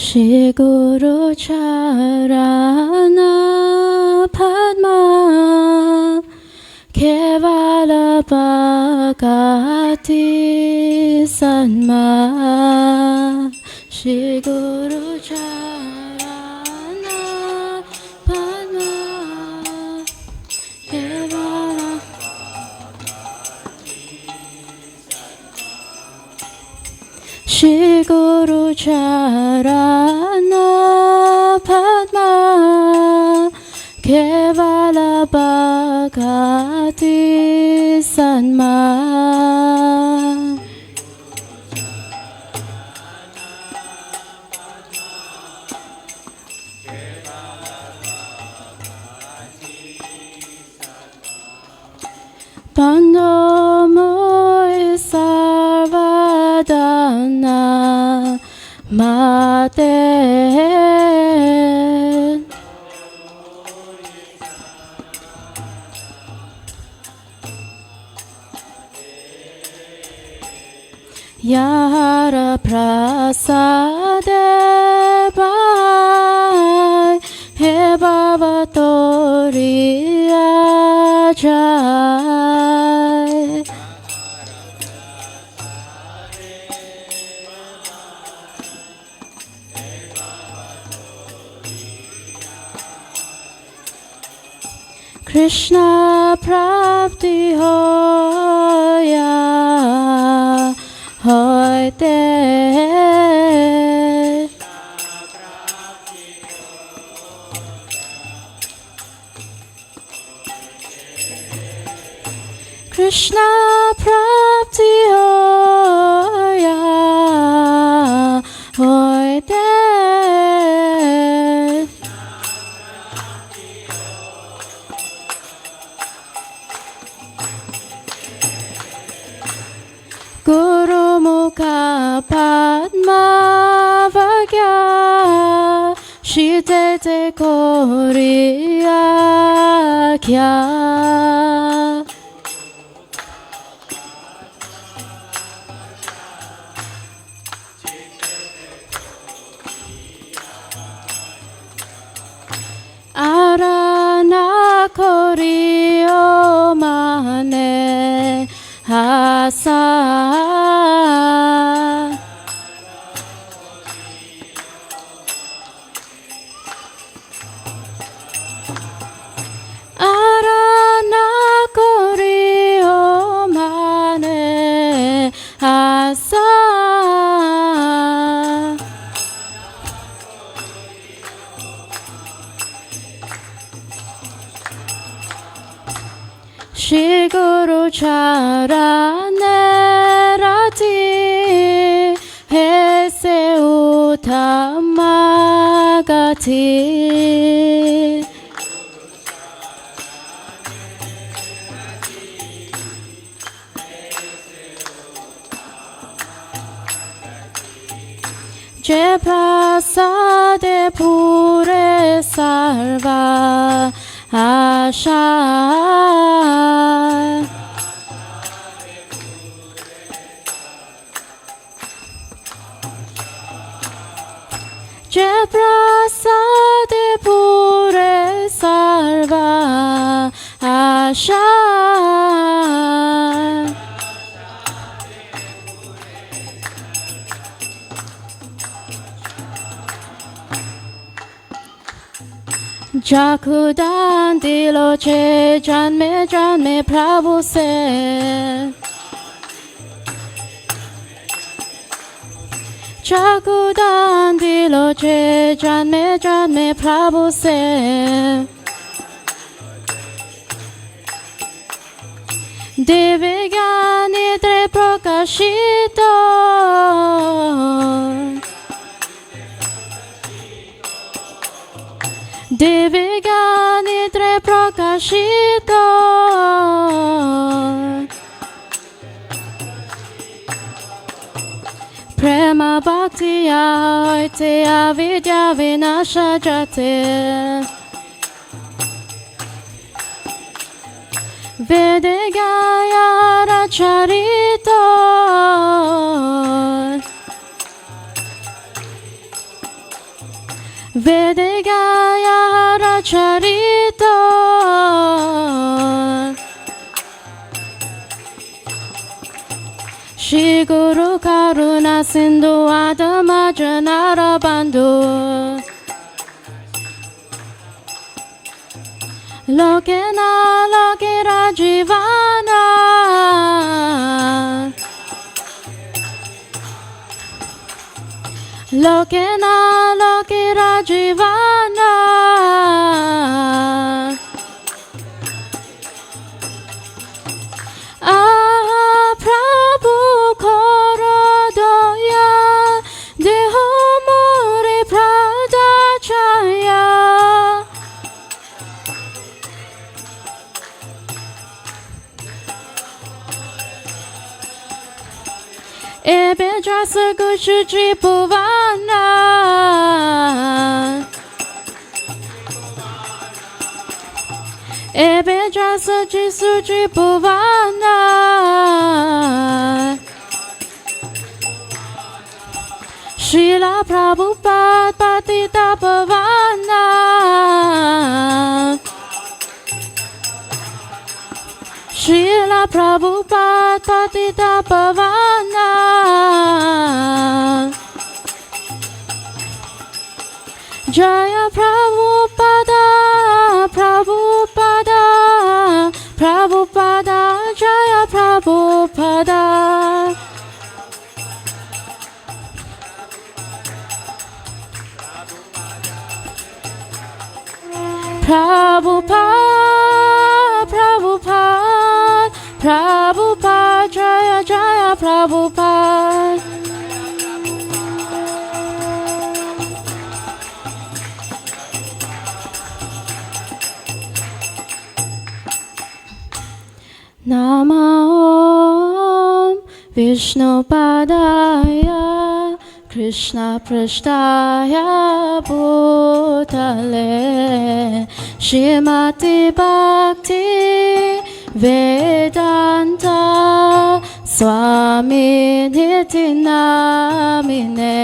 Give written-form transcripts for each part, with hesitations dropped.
Shri Guru Charana Padma Kevala Bhagati Sanma Shri Guru Charana Padma Kevala Shri Guru Charana Padma Kevala Bhagati Sanma Pando Mui Sarvadana Mate Yara Prasade Bhai He Bhavatori Ajay Krishna Prapti Hoya Hoite Krishna Prapti Hoya Hoite Guru Mukha Padma Vagya Shite Te Koriya Kya Arana Koriyo Mane Hasa Arana Koriyo Mane Hasa Shri Guru Charane Rati He Se Uttamagati Je Prasade Pure Sarva Asha Je Prasade Pure Sarva Asha Jakudan dilo che janme Prabhu se Jakudan dilo che janme Prabhu se Devi Gani Tre Prakashito Devi Gani Tre Prakashito Prema Bhakti Aite Avidya Vinasha Jate Vedegaya Racharito Charito Shri Guru Karuna Sindhu Adama Janara Bandhu Lokena Lokera Jivana Lokena Lokera Jivana Ah Prabhu Korodoya Deho Muri Pradachaya Ebe Jasa Gushu Tripuvana Ebe Jasa Jisu Tripuvana Srila Prabhupada Patita Pavana Srila Prabhupada Patita Pavana Jaya Prabhupada Prabhupada Prabhupada Jaya Prabhupada Prabhupada Prabhupada Prabhupada Jaya Jaya Prabhupada Namo Vishnu Padaya Krishna Prasthaya Bhutale Shrimati Bhakti Vedanta Swami Niti Namine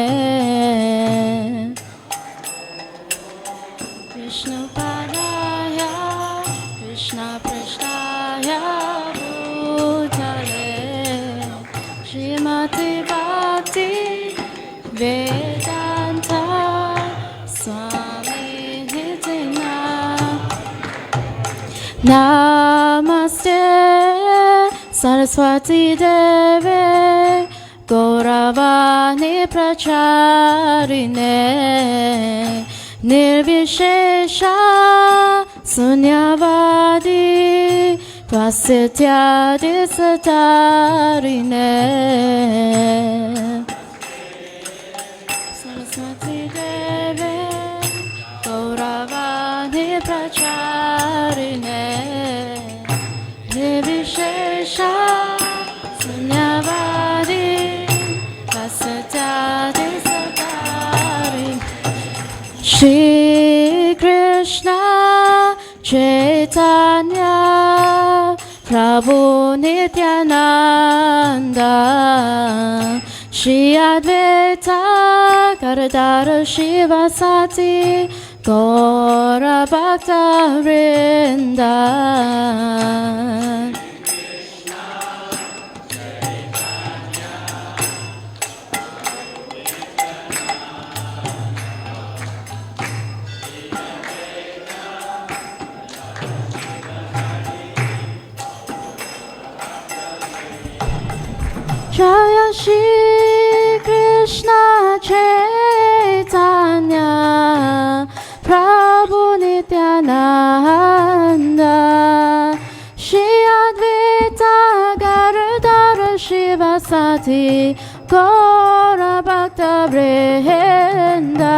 Vishnu Padaya Krishna Prasthaya Bhutale Shrimati Bhakti Vedanta Swami Niti Namaste Saraswati Devi Gauravani Pracharine Nirvishesha Sunyavadi Prasityadi Satarine Saraswati Devi Gauravani Pracharine Nirvishesha Sunyavadi Prasityadi Satarine Shri Krishna Chaitanya Prabhu Nityananda Shri Advaita Gadadhara Shivasati Gaura Bhakta Vrinda Jaya Shri Krishna Chaitanya Prabhu Nityananda Shri Advaita Gadadhara Shivasati Gaura Bhakta Vrinda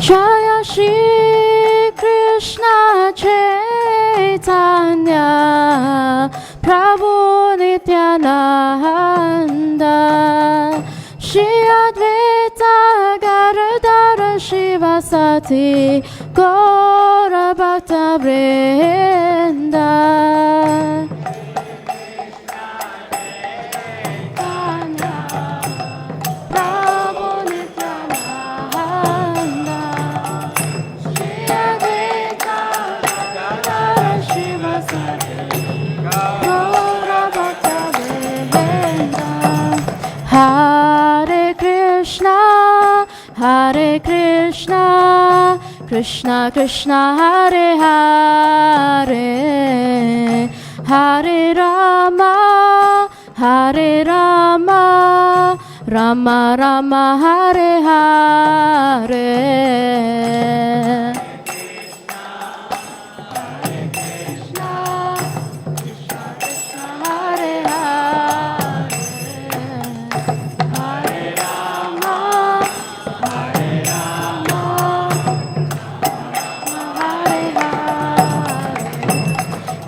Jaya Shri Krishna Chaitanya Prabhu Nityananda Shri Advaita Gadadhara Sati Gora Bhakta Vrinda. Hare Krishna, Hare Krishna, Krishna Krishna, Hare Hare, Hare Rama, Hare Rama, Rama Rama, Hare Hare.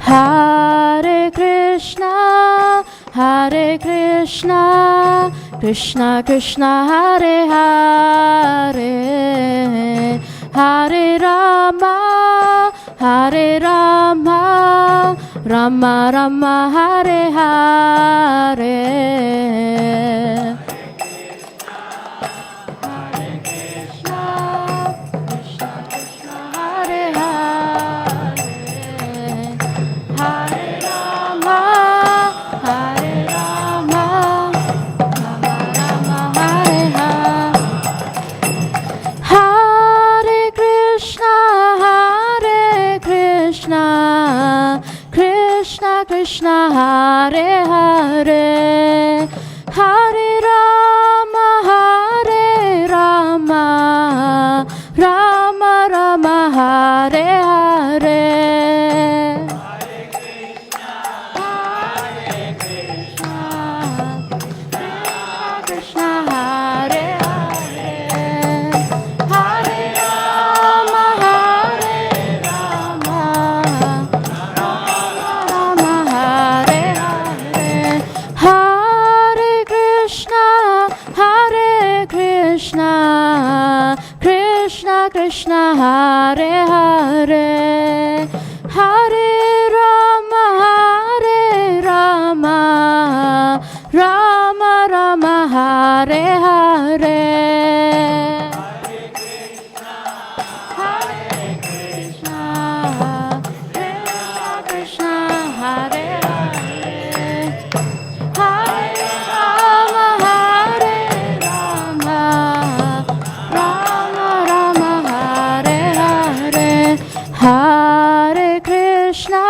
Hare Krishna, Hare Krishna, Krishna Krishna, Hare Hare, Hare Rama, Hare Rama, Rama Rama, Hare Hare. Krishna Hare Hare, Hare Rama, Hare Rama, Rama Rama, Hare Hare. Krishna Hare Hare, Hare Rama, Hare Rama, Rama Hare Hare, Hare Krishna, Hare Krishna, Krishna Krishna, Hare Hare, Hare Rama, Hare Rama, Rama Rama, Hare Hare. Hare Krishna, Krishna Krishna, Hare Hare, Hare Rama, Hare Rama, Rama Rama, Hare Hare, Hare Krishna,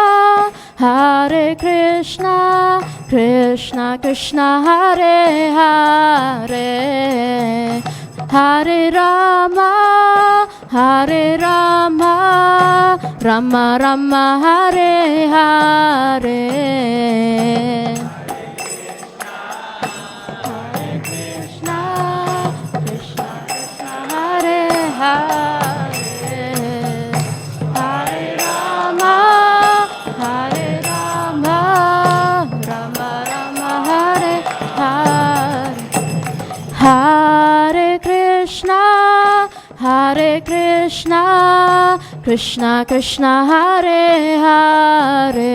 Hare Krishna, Krishna Krishna, Hare Hare, Hare Rama, Hare Rama, Rama Rama, Hare Hare. Hare Krishna, Krishna Krishna, Hare Hare, Hare Rama, Hare Rama, Rama Rama, Hare Hare. Hare Krishna, Hare Krishna, Krishna Krishna, Hare Hare,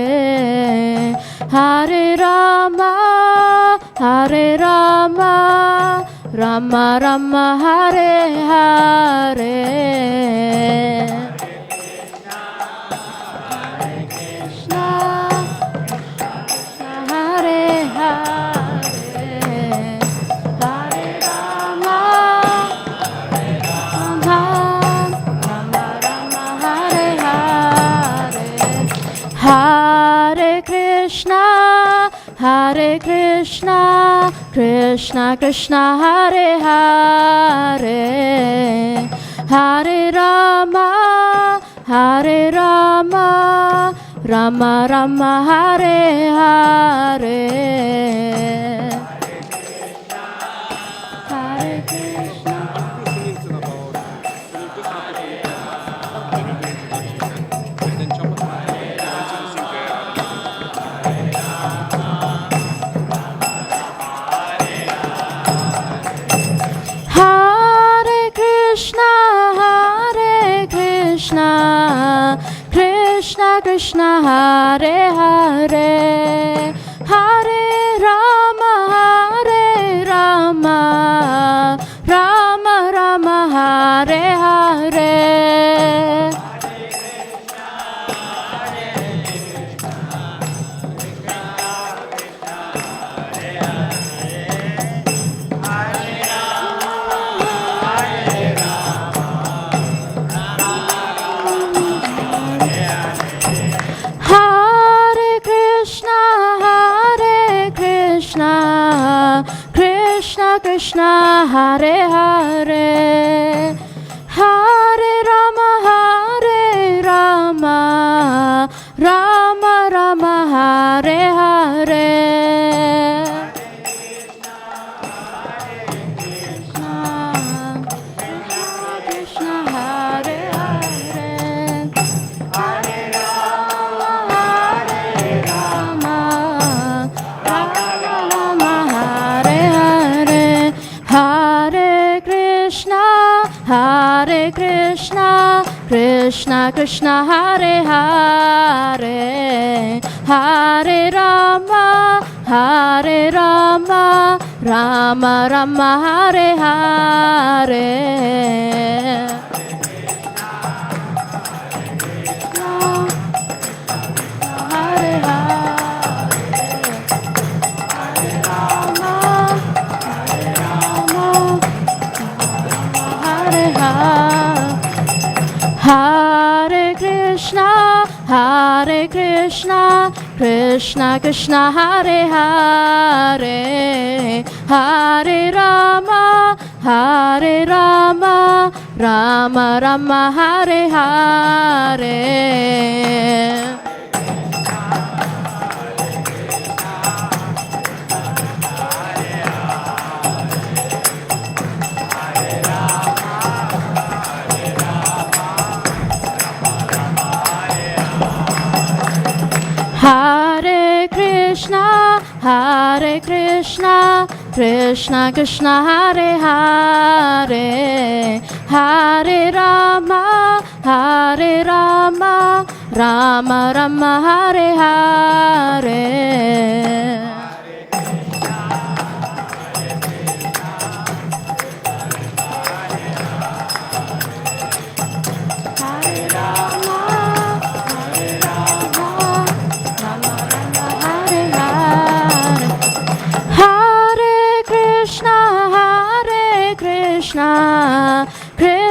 Hare Rama, Hare Rama, Rama Rama, Hare Hare. Hare Krishna, Hare Hare, Hare Rama, Rama Rama, Hare Hare, Hare Krishna, Hare Krishna, Krishna Krishna, Hare Hare, Hare Rama, Hare Rama, Rama Rama, Hare Hare. Hare Krishna. Hare Krishna, Hare Krishna Hare Hare Hare Rama Rama Rama Hare Hare Krishna Hare Hare Hare Rama Rama Rama Hare Hare Krishna Hare Hare Hare Rama Rama Rama Hare Hare Hare Krishna Krishna Krishna Hare Hare Hare Rama Rama Rama Hare Hare Hare Hare Krishna Krishna Krishna Hare Hare Hare Rama Rama Rama Hare Hare Hare Krishna Krishna Krishna Hare Hare Hare Rama Rama Rama Hare Hare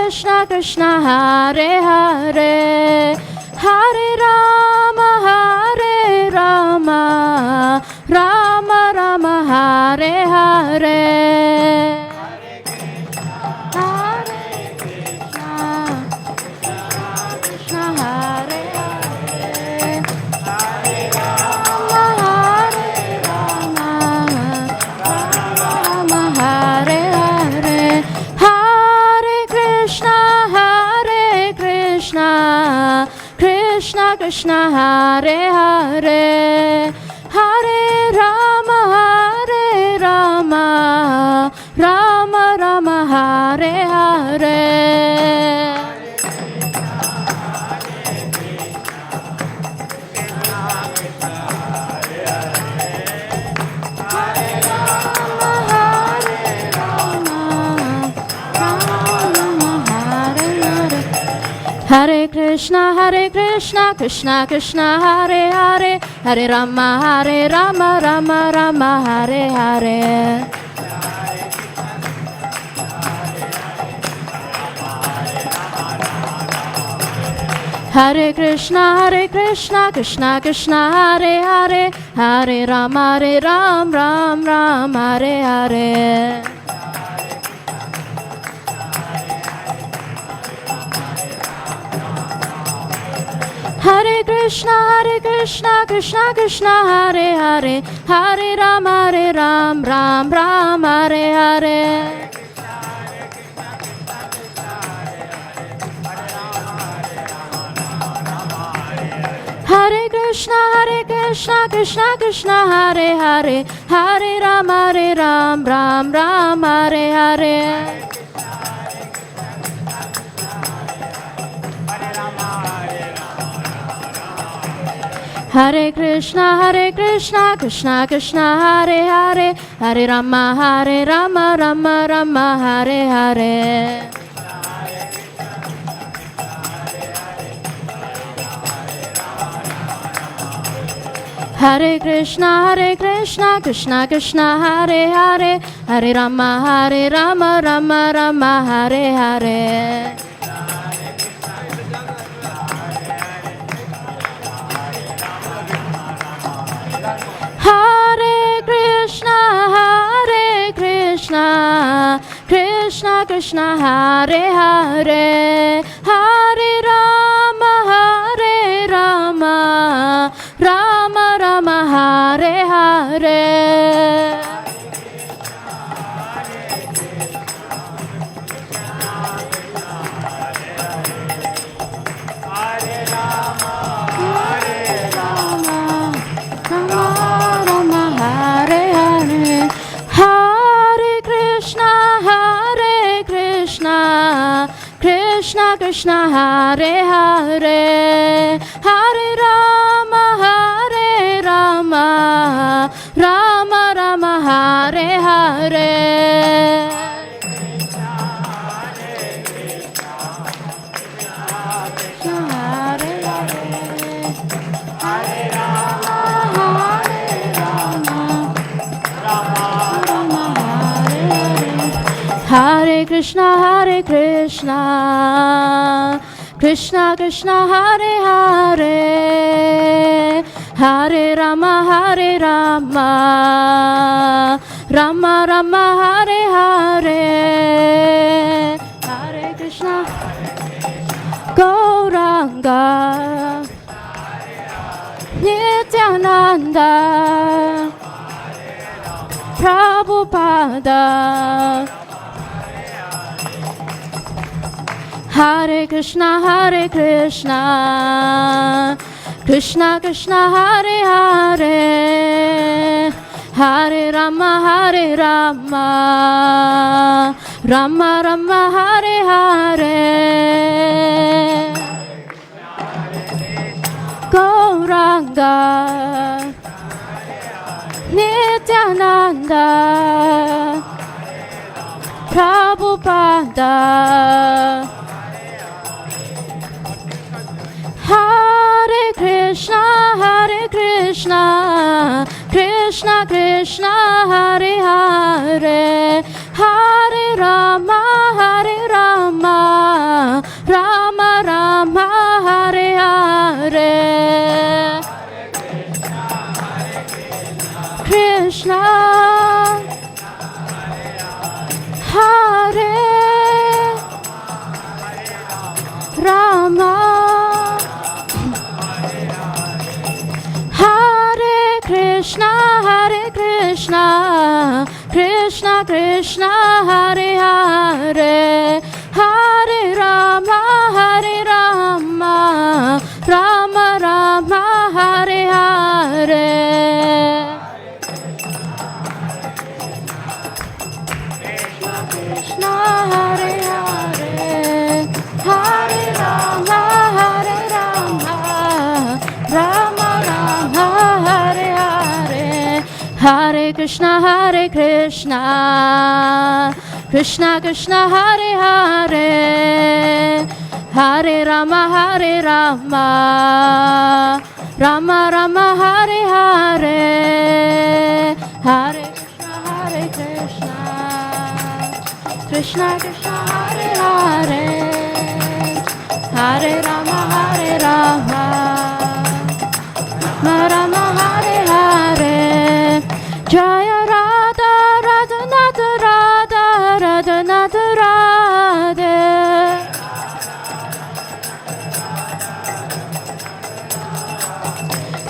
Krishna Krishna Hare Hare Hare Rama Rama Rama Hare Hare Hare Krishna Krishna Hare Hare Hare Rama Rama Hare Hare Krishna Krishna Hare Hare Hare Rama Rama Rama Hare Hare Hare Krishna Krishna Krishna Hare Hare Hare Rama Rama Rama Hare Hare Hare Krishna Krishna Krishna Hare Hare Hare Rama Ram Hare Hare Hare Krishna Krishna Krishna Hare Hare Hare Rama Ram Hare Hare Hare Krishna Krishna Krishna Hare Hare Hare Rama Ram Hare Hare Hare Krishna, Krishna Krishna, Hare Hare, Hare Rama, Rama Rama, Hare Hare. Hare Krishna, Krishna Krishna, Hare Hare, Hare Rama, Rama Rama, Hare Hare. Hare Krishna, Krishna Krishna, Hare Hare, Hare Rama, Rama Rama, Hare Hare. Krishna Krishna, Hare Hare, Hare Rama, Rama Rama, Hare Hare. Hare Krishna, Krishna Krishna, Hare Hare, Hare Rama, Rama Rama, Hare Hare. Hare Krishna, Gauranga, Nityananda, Prabhupada. Hare Krishna, Krishna Krishna, Hare Hare, Hare Rama, Rama Rama, Hare Hare. Gauranga, Nityananda, Prabhupada. Hare Krishna, Krishna Krishna, Hare Hare, Hare Rama, Rama Rama, Hare Hare. Krishna, Hare Rama, Hare Krishna, Krishna Krishna, Hare Hare, Hare Rama, Rama Rama, Hare Hare. Krishna, Hare Hare, Hare Rama, Rama Rama, Hare Hare. Hare Krishna, Krishna Krishna, Hare Hare, Hare Rama, Rama Rama, Hare Hare. Hare Krishna, Krishna Krishna, Hare Hare, Hare Rama, Rama Rama, Hare Hare. Jaya Radha, Radha Nata, Radha Nata, Radhe.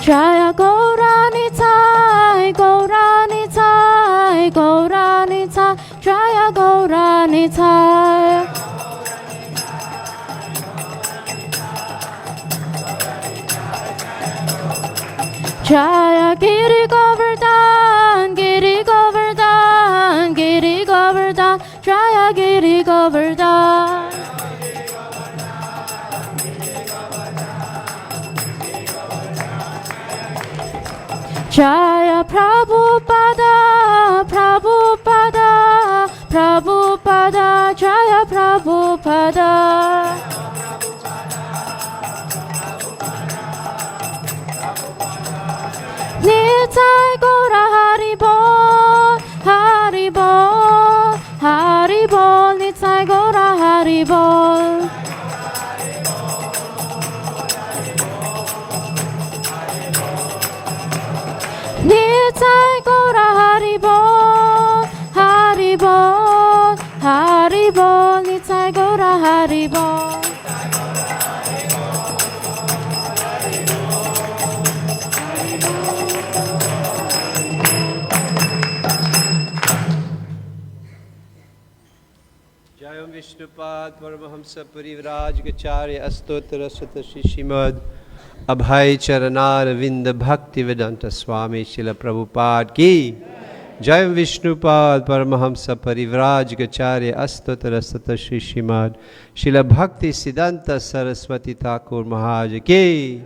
Jaya Gaurani Sai, Gaurani Sai, Gaurani Sai, Jaya Gaurani Sai. Jaya Giri Govardhan, Giri Govardhan, Giri Govardhan, Jaya Giri Govardhan. Jaya Prabhupada, Prabhupada, Prabhupada, Jaya Prabhupada. Nitai Gora Haribol, Haribol, Haribol, Nitai Gora Haribol. Nitai Gora Haribol, Haribol, Haribol, Nitai Gora Haribol. Jayam Vishnupad Paramahamsa Parivraj Gacharya Astotra Sata Shishimad Abhay Charanar Vinda Bhakti Vedanta Swami Srila Prabhupada Ki Jayam Vishnupad Paramahamsa Parivraj Gacharya Astotra Sata Shishimad Srila Bhakti Siddhanta Saraswati Thakur Maharaj Ki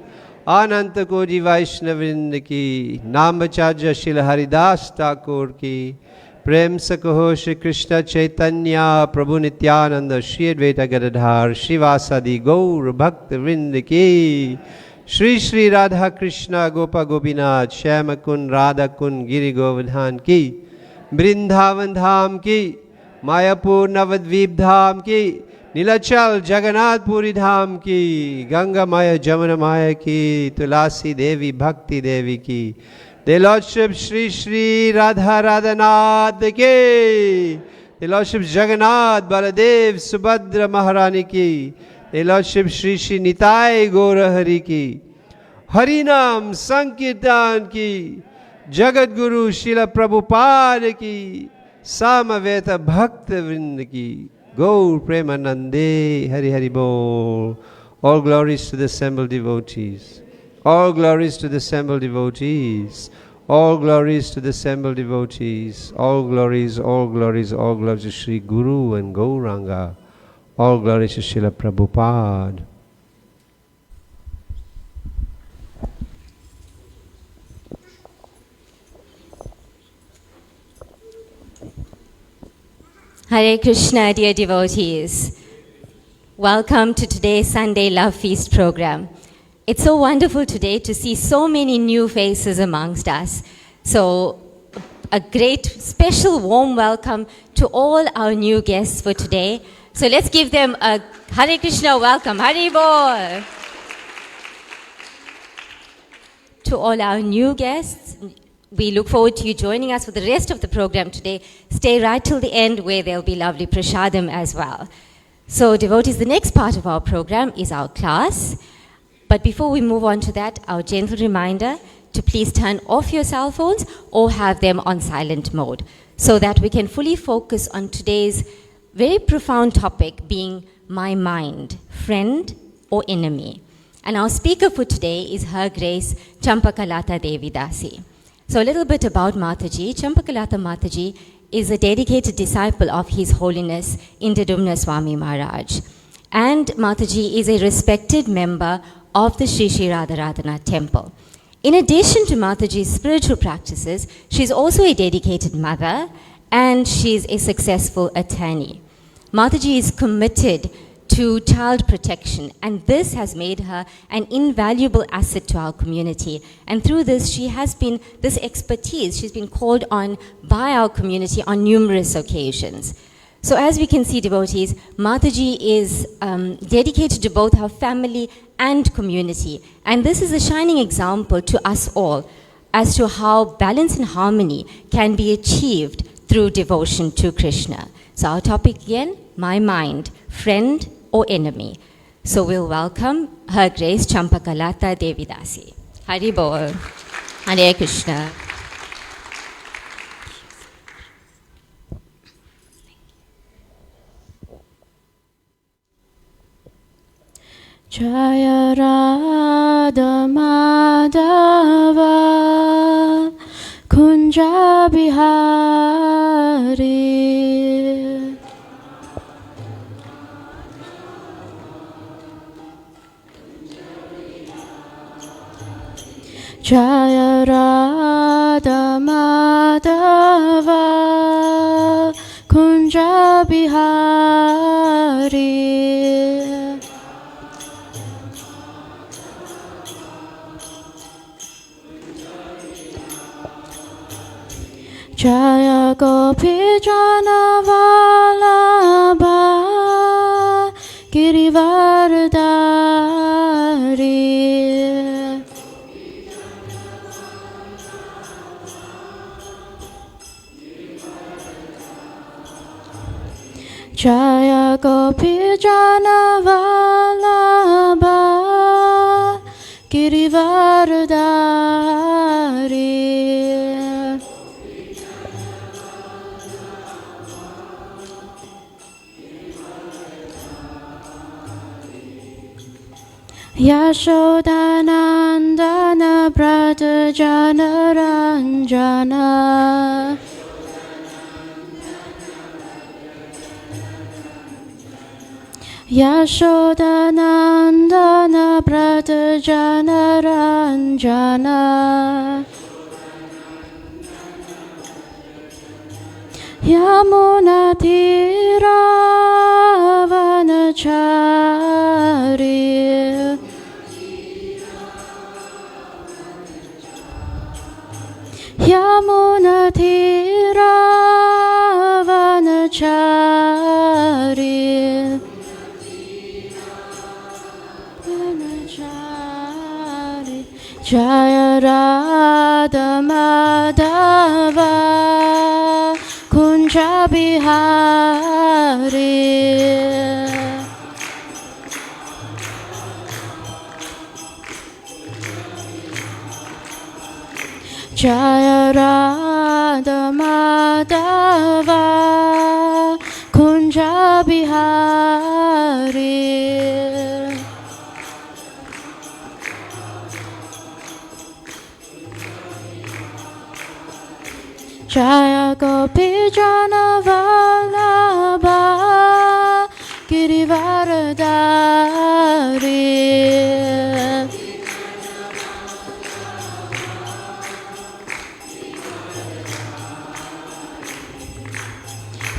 Ananta Kodi Vaishnavrinda Ki Namacharya Srila Haridas Thakur Ki प्रेम से कहो श्री कृष्ण चैतन्य प्रभु नित्यानंद श्री अद्वैत गदाधर श्रीवासादि गौर भक्त वृंद की श्री श्री राधा कृष्ण गोपा गोपीनाथ श्याम कुंड राधा कुंड गिरि गोवर्धन की वृंदावन धाम की मायापुर नवद्वीप धाम की नीलाचल जगन्नाथपुरी धाम की गंगा माया जमुना माया की तुलसी देवी भक्ति देवी की The Lordship Shri Shri Radha Radhanath ki, The Lordship Jagannath Baladev Subhadra Maharani ki, The Lordship Shri Shri Nitai Gaura Hari ki, Harinam Sankirtan ki, Jagat Guru Srila Prabhupada ki, Samaveta Bhakta Vrind ki, Gaur Premanande Hari Hari Bol. All glories to the assembled devotees. All glories to the assembled devotees. All glories to the assembled devotees. All glories, all glories, all glories to Sri Guru and Gauranga. All glories to Srila Prabhupada. Hare Krishna, dear devotees. Welcome to today's Sunday Love Feast program. It's so wonderful today to see so many new faces amongst us. So a great special warm welcome to all our new guests for today. So let's give them a Hare Krishna welcome. Hari Bol. To all our new guests, we look forward to you joining us for the rest of the program today. Stay right till the end where there'll be lovely prasadam as well. So devotees, the next part of our program is our class. But before we move on to that, our gentle reminder to please turn off your cell phones or have them on silent mode so that we can fully focus on today's very profound topic being my mind, friend or enemy. And our speaker for today is Her Grace Champakalata Devi Dasi. So a little bit about Mataji. Champakalata Mataji is a dedicated disciple of His Holiness Indadumna Swami Maharaj. And Mataji is a respected member of the Sri Sri Radharadhana temple. In addition to Mataji's spiritual practices, she's also a dedicated mother and she's a successful attorney. Mataji is committed to child protection, and this has made her an invaluable asset to our community. And through this, she has been, this expertise, she's been called on by our community on numerous occasions. So as we can see, devotees, Mataji is dedicated to both her family and community. And this is a shining example to us all as to how balance and harmony can be achieved through devotion to Krishna. So our topic again, my mind, friend or enemy. So we'll welcome Her Grace Champakalata Devi Dasi. Hari Bol. Hare Krishna. Jaya Radha Madhava Kunja Bihari Jaya Radha Jaya Gopi Jana Vallabha Girivardhari Jaya Gopi Jana Vallabha Girivardhari Yashodanandana Brata Jana Ranjana Yashodanandana Brata Jana Ranjana Yamuna Tira Vanachari Yamuna Tira Vanachari Jaya Radha Madhava Kunja Bihari Jaya Radha Madhava Kunja Bihari Jaya Gopi Jana Vallabha Girivardhari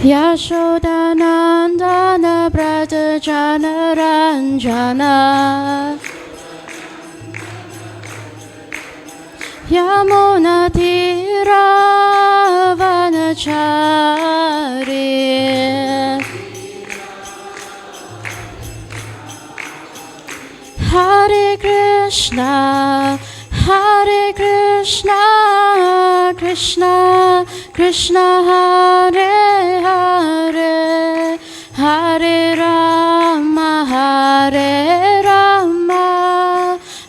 Yashodanandana Brata Jana Ranjana Yamuna Tira Vanachari Hare Krishna Krishna Krishna Hare Hare Hare Rama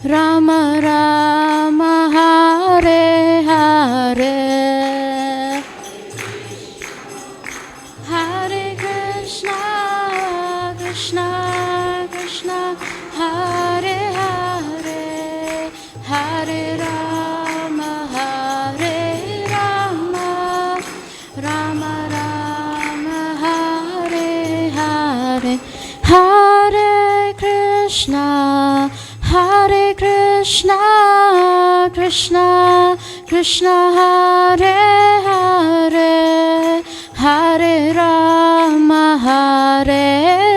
Rama Rama Hare Hare Hare Krishna Krishna Hare Hare Hare Rama Rama Rama Hare Hare Hare Krishna Krishna Hare Hare Hare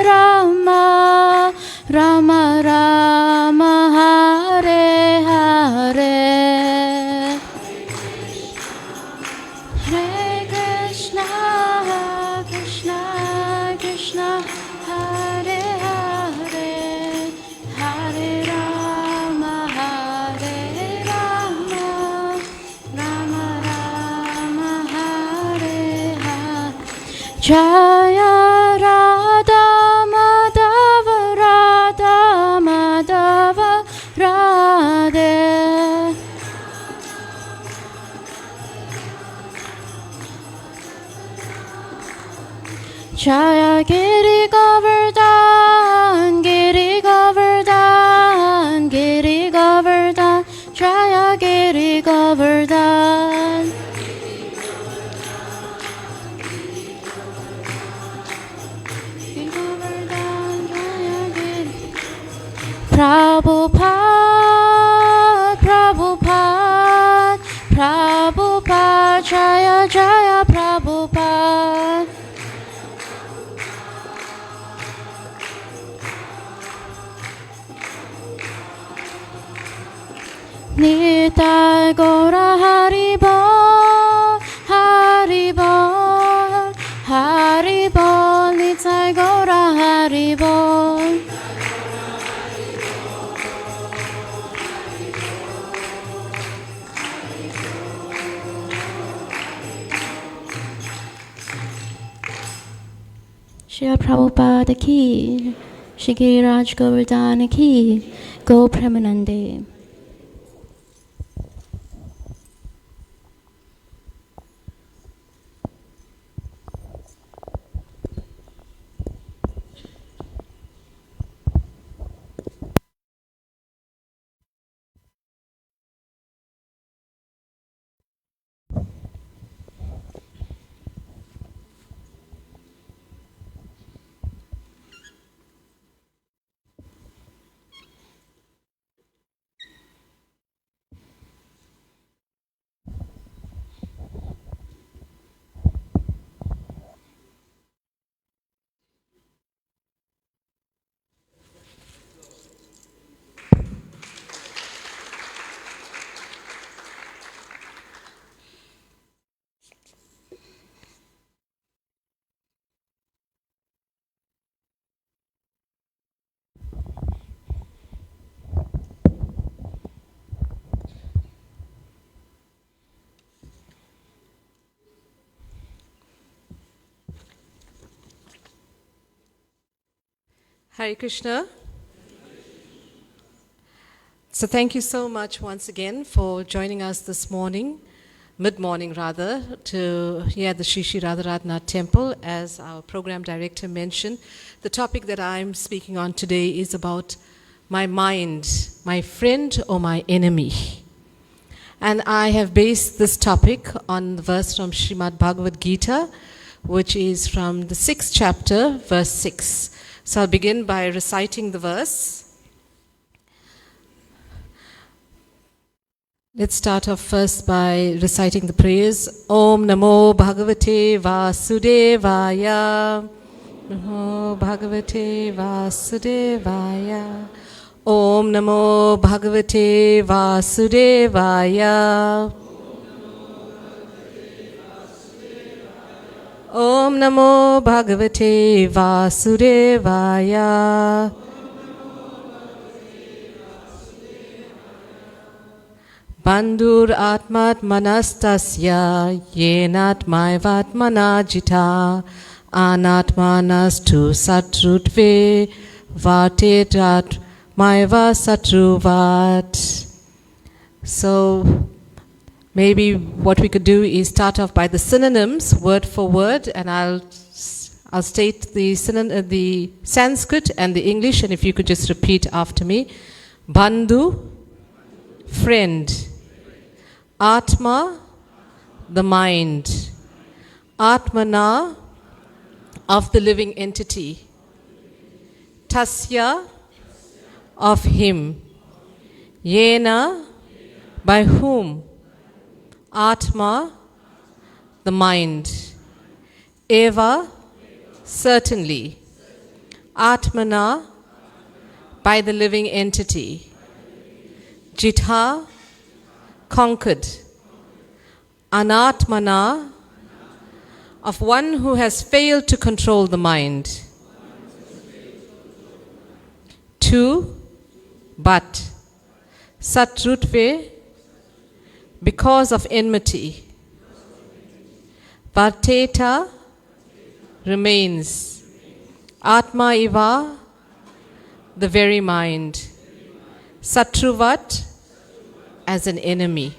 Rama Rama Rama Hare Hare Hare Krishna Krishna Hare Hare Hare Rama Rama Rama Hare Hare Jaya Radha Madhava Radhe Jaya Giri Govardhan Jaya Giri Govardhan Prabhupada Jaya Jaya Prabhupada Nitai Gaura Haribo Srila Prabhupada ki, Shri Giriraj Govardhana ki, Go Premanande. Hare Krishna. So thank you so much once again for joining us this morning, mid-morning rather, to here at the Shri Shri Radharatna Temple. As our program director mentioned, the topic that I'm speaking on today is about my mind, my friend or my enemy. And I have based this topic on the verse from Srimad Bhagavad Gita, which is from the 6th chapter, verse 6. So I'll begin by reciting the verse. Let's start off first by reciting the prayers. Om Namo Bhagavate Vasudevaya. Namo Bhagavate Vasudevaya. Om Namo Bhagavate Vasudevaya. Om Namo Bhagavate Vasudevaya. Bandhur Atmat Manastasya Yenatmaivatmana Jita Anatmanastu Satrutve Vatetat Maiva Satruvat. So maybe what we could do is start off by the synonyms, word for word, and I'll state the the Sanskrit and the English, and if you could just repeat after me. Bandhu, friend. Atma, the mind. Atmana, of the living entity. Tasya, of him. Yena, by whom. Atma, the mind. Eva, certainly. Atmana, by the living entity. Jitha, conquered. Anatmana, of one who has failed to control the mind. Two, but. Satrutve, because of enmity. Varteta, remains. Atma iva, the very mind. Satruvat, as an enemy.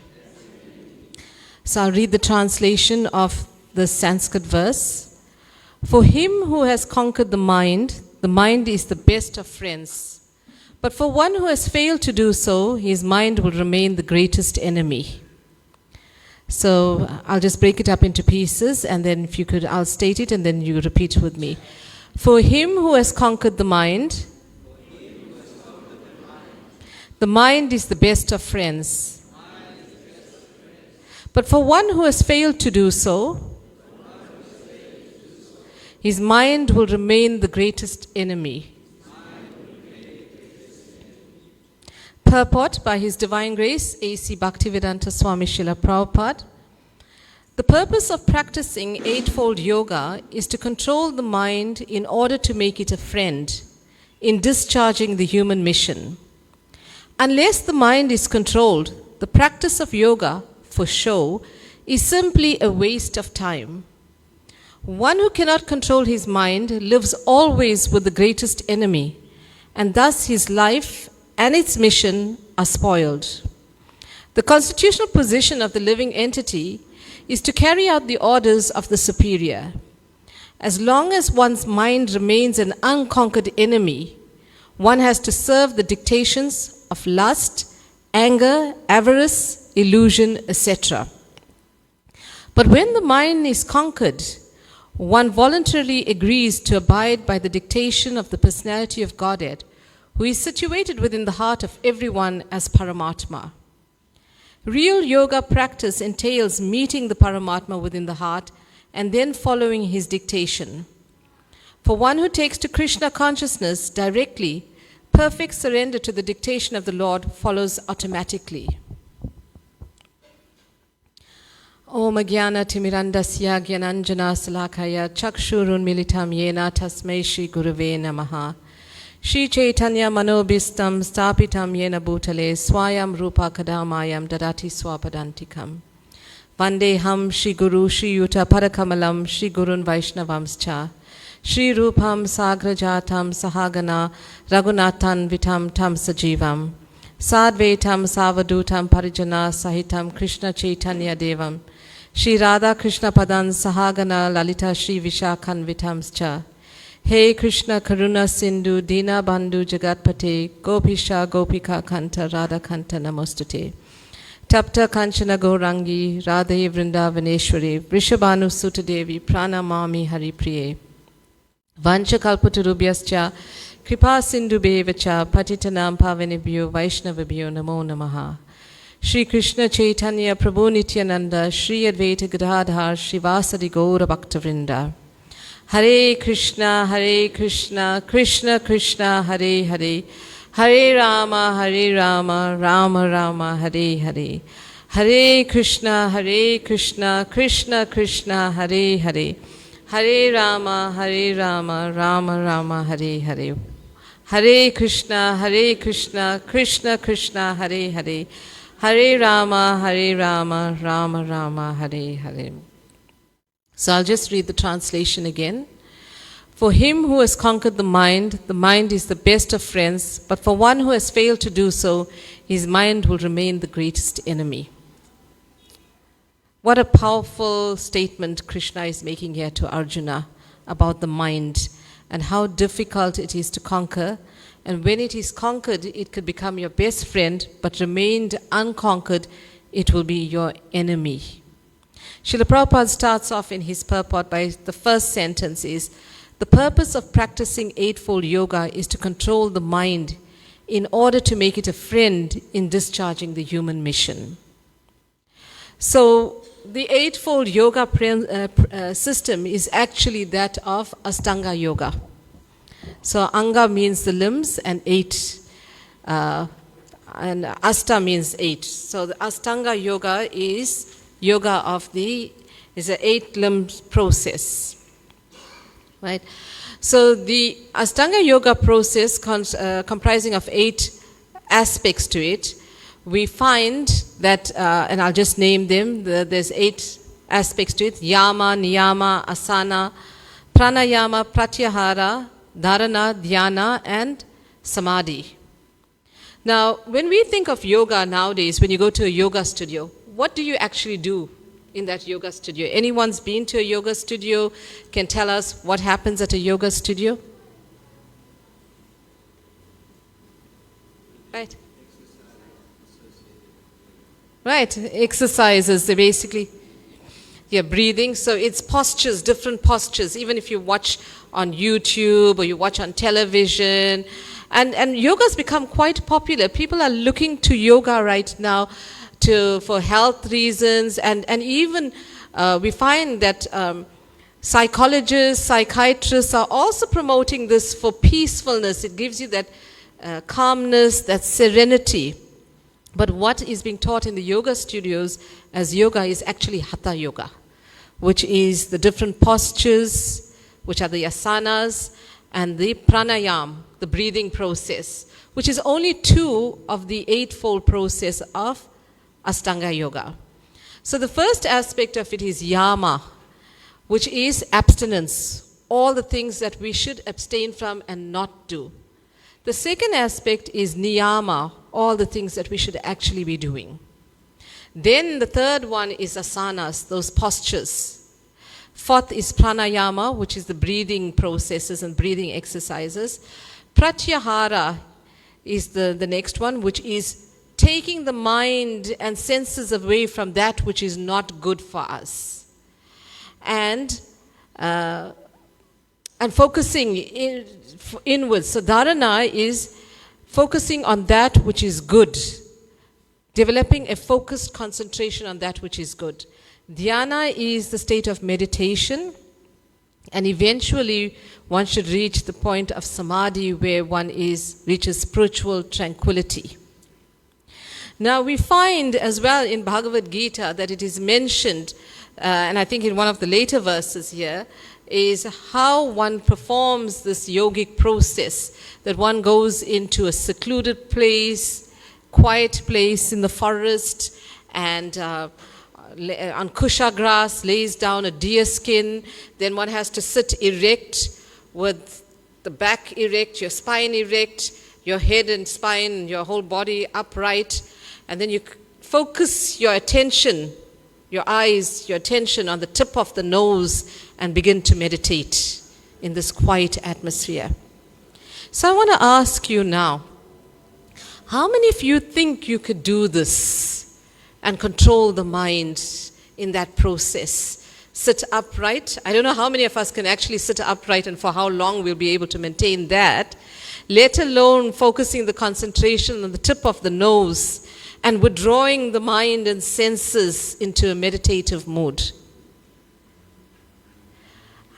So I'll read the translation of the Sanskrit verse. For him who has conquered the mind is the best of friends. But for one who has failed to do so, his mind will remain the greatest enemy. So I'll just break it up into pieces, and then if you could, I'll state it and then you repeat with me. For him who has conquered the mind is the best of friends. But for one who has failed to do so, his mind will remain the greatest enemy. Purport by His Divine Grace, A.C. Bhaktivedanta Swami Srila Prabhupada. The purpose of practicing Eightfold Yoga is to control the mind in order to make it a friend in discharging the human mission. Unless the mind is controlled, the practice of yoga for show is simply a waste of time. One who cannot control his mind lives always with the greatest enemy, and thus his life and its mission are spoiled. The constitutional position of the living entity is to carry out the orders of the superior. As long as one's mind remains an unconquered enemy, one has to serve the dictations of lust, anger, avarice, illusion, etc. But when the mind is conquered, one voluntarily agrees to abide by the dictation of the personality of Godhead, who is situated within the heart of everyone as Paramatma. Real yoga practice entails meeting the Paramatma within the heart and then following his dictation. For one who takes to Krishna consciousness directly, perfect surrender to the dictation of the Lord follows automatically. Om Jnana Timirandasya Jnananjana Salakaya Chakshurun Militam Yena Tasmai Shri Gurave Namaha Shri Chaitanya Manobhistam Stapitam Yena Bhutale Swayam Rupa Kadamayam Dadati Swapadantikam Vandeham Shri Guru Shri Yuta Parakamalam Shri Gurun Vaishnavamscha Shri Rupam Sagrajatam Sahagana Raghunathan Vitam Tam Sajivam Sadvetam Savadutam Parijana Sahitam Krishna Chaitanya Devam Shri Radha Krishna Padan Sahagana Lalita Shri Vishakhan Vitamscha Hey Krishna Karuna Sindhu Dina Bandhu Jagatpate Gopisha Gopika Kanta Radha Kanta Namostate Tapta Kanchana Gaurangi Radhe Vrindavaneshwari Vrishabhanu Sutta Devi Pranamami Hari Priye Vancha Kalpatarubhyascha Kripa Sindhu Bevacha Patitanam Pavanibhyo Vaishnavabhyo Namo Namaha Shri Krishna Chaitanya Prabhu Nityananda Shri Advaita Gadadhar Shivasadi Gaura Bhaktavrinda Hare Krishna Krishna Krishna Hare Hare Hare Rama Rama Rama Hare Hare Hare Krishna Krishna Krishna Hare Hare Hare Rama Rama Rama Hare Hare Hare Krishna Krishna Krishna Hare Hare Hare Rama Rama Rama Hare Hare. So I'll just read the translation again. For him who has conquered the mind is the best of friends, but for one who has failed to do so, his mind will remain the greatest enemy. What a powerful statement Krishna is making here to Arjuna about the mind and how difficult it is to conquer. And when it is conquered, it could become your best friend, but remained unconquered, it will be your enemy. Srila Prabhupada starts off in his purport by the first sentence is, the purpose of practicing Eightfold Yoga is to control the mind in order to make it a friend in discharging the human mission. So the Eightfold Yoga system is actually that of Astanga Yoga. So Anga means the limbs and eight, and Asta means eight. So the Astanga Yoga is yoga is an 8 limbs process, right? So the Astanga Yoga process comprising of 8 aspects to it, we find that, and I'll just name them, there's 8 aspects to it: Yama, Niyama, Asana, Pranayama, Pratyahara, Dharana, Dhyana, and Samadhi. Now, when we think of yoga nowadays, when you go to a yoga studio, what do you actually do in that yoga studio? Anyone's been to a yoga studio can tell us what happens at a yoga studio? Right? Right, exercises, they basically, breathing. So it's postures, different postures, even if you watch on YouTube or you watch on television. And yoga's become quite popular. People are looking to yoga right now for health reasons, and even we find that psychologists, psychiatrists are also promoting this for peacefulness. It gives you that calmness, that serenity. But what is being taught in the yoga studios as yoga is actually Hatha Yoga, which is the different postures, which are the asanas, and the pranayam, the breathing process, which is only 2 of the 8-fold process of Astanga Yoga. So the first aspect of it is Yama, which is abstinence, all the things that we should abstain from and not do. The second aspect is niyama, all the things that we should actually be doing. Then the third one is asanas, those postures. Fourth is pranayama, which is the breathing processes and breathing exercises. Pratyahara is the next one, which is taking the mind and senses away from that which is not good for us. And focusing inwards. So dharana is focusing on that which is good, developing a focused concentration on that which is good. Dhyana is the state of meditation, and eventually one should reach the point of samadhi where one reaches spiritual tranquility. Now we find as well in Bhagavad Gita that it is mentioned, and I think in one of the later verses here, is how one performs this yogic process, that one goes into a secluded place, quiet place in the forest, and on kusha grass lays down a deer skin. Then one has to sit erect with the back erect, your spine erect, your head and spine, your whole body upright. And then you focus your attention, your eyes, your attention on the tip of the nose and begin to meditate in this quiet atmosphere. So I want to ask you now, how many of you think you could do this and control the mind in that process? Sit upright. I don't know how many of us can actually sit upright and for how long we'll be able to maintain that, let alone focusing the concentration on the tip of the nose and withdrawing the mind and senses into a meditative mood.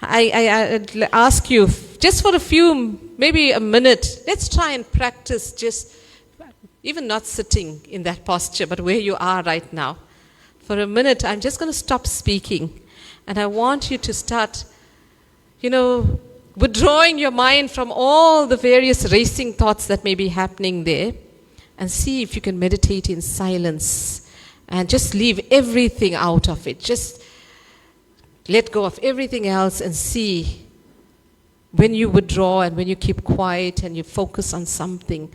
I'd ask you, just for a few, maybe a minute, let's try and practice just, even not sitting in that posture, but where you are right now. For a minute, I'm just going to stop speaking. And I want you to start, withdrawing your mind from all the various racing thoughts that may be happening there. And see if you can meditate in silence and just leave everything out of it. Just let go of everything else and see when you withdraw and when you keep quiet and you focus on something,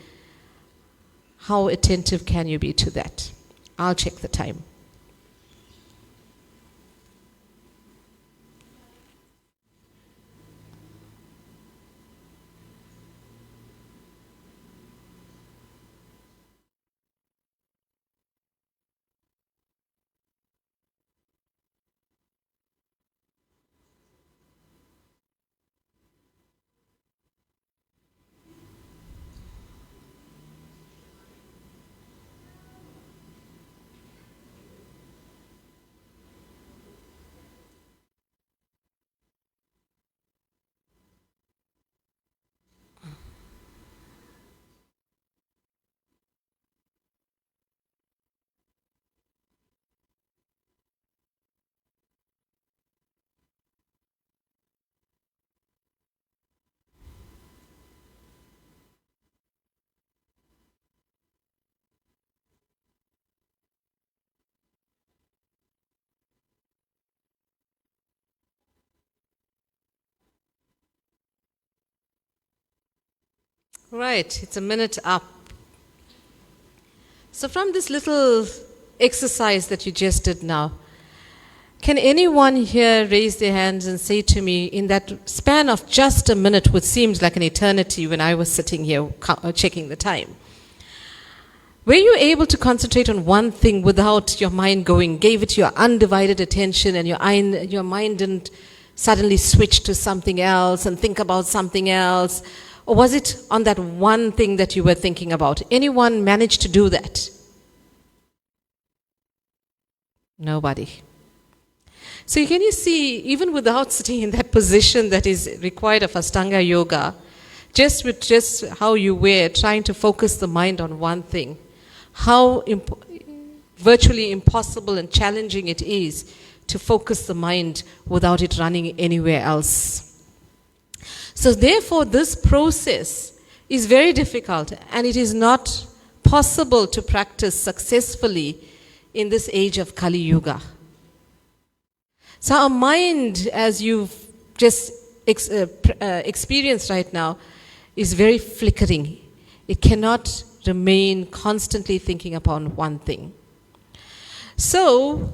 how attentive can you be to that? I'll check the time. Right, it's a minute up. So from this little exercise that you just did now, can anyone here raise their hands and say to me, in that span of just a minute, which seems like an eternity when I was sitting here checking the time, were you able to concentrate on one thing without your mind going, gave it your undivided attention and your mind didn't suddenly switch to something else and think about something else? Or was it on that one thing that you were thinking about? Anyone managed to do that? Nobody. So can you see, even without sitting in that position that is required of Ashtanga Yoga, just with just how you were trying to focus the mind on one thing, how virtually impossible and challenging it is to focus the mind without it running anywhere else. So therefore, this process is very difficult, and it is not possible to practice successfully in this age of Kali Yuga. So our mind, as you've just experienced right now, is very flickering. It cannot remain constantly thinking upon one thing. So,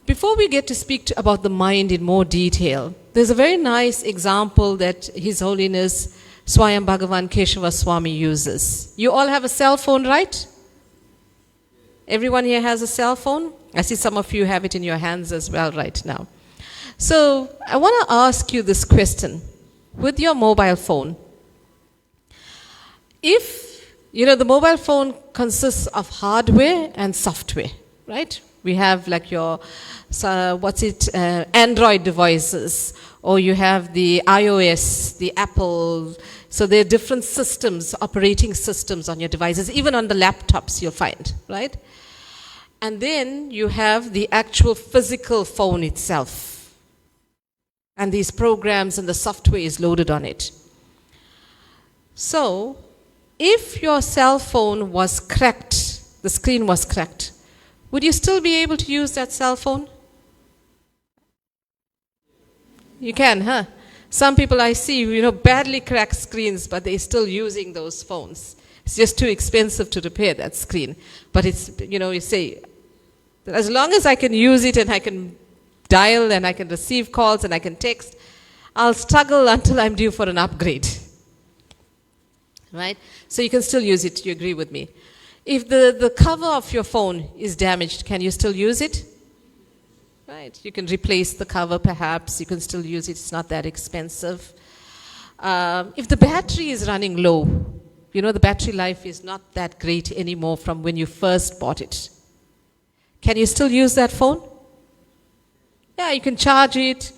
before we get to speak about the mind in more detail, there's a very nice example that His Holiness Swayam Bhagavan Keshava Swami uses. You all have a cell phone, right? Everyone here has a cell phone? I see some of you have it in your hands as well right now. So, I want to ask you this question. With your mobile phone, the mobile phone consists of hardware and software, right? We have like your, Android devices, or you have the iOS, the Apple. So there are different systems, operating systems on your devices, even on the laptops you'll find, right? And then you have the actual physical phone itself. And these programs and the software is loaded on it. So, if your cell phone was cracked, the screen was cracked, would you still be able to use that cell phone? You can, huh? Some people I see, badly cracked screens, but they're still using those phones. It's just too expensive to repair that screen. But it's, you say, as long as I can use it and I can dial and I can receive calls and I can text, I'll struggle until I'm due for an upgrade. Right? So you can still use it, you agree with me. If the cover of your phone is damaged, can you still use it? Right? You can replace the cover perhaps, you can still use it, it's not that expensive. If the battery is running low, the battery life is not that great anymore from when you first bought it. Can you still use that phone? Yeah, you can charge it,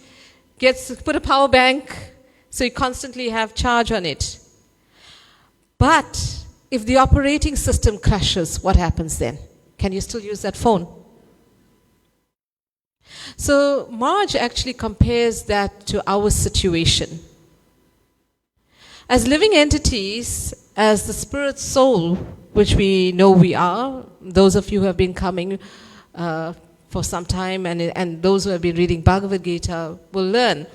put a power bank, so you constantly have charge on it. But if the operating system crashes, what happens then? Can you still use that phone? So Marge actually compares that to our situation. As living entities, as the spirit soul, which we know we are, those of you who have been coming for some time and those who have been reading Bhagavad Gita will learn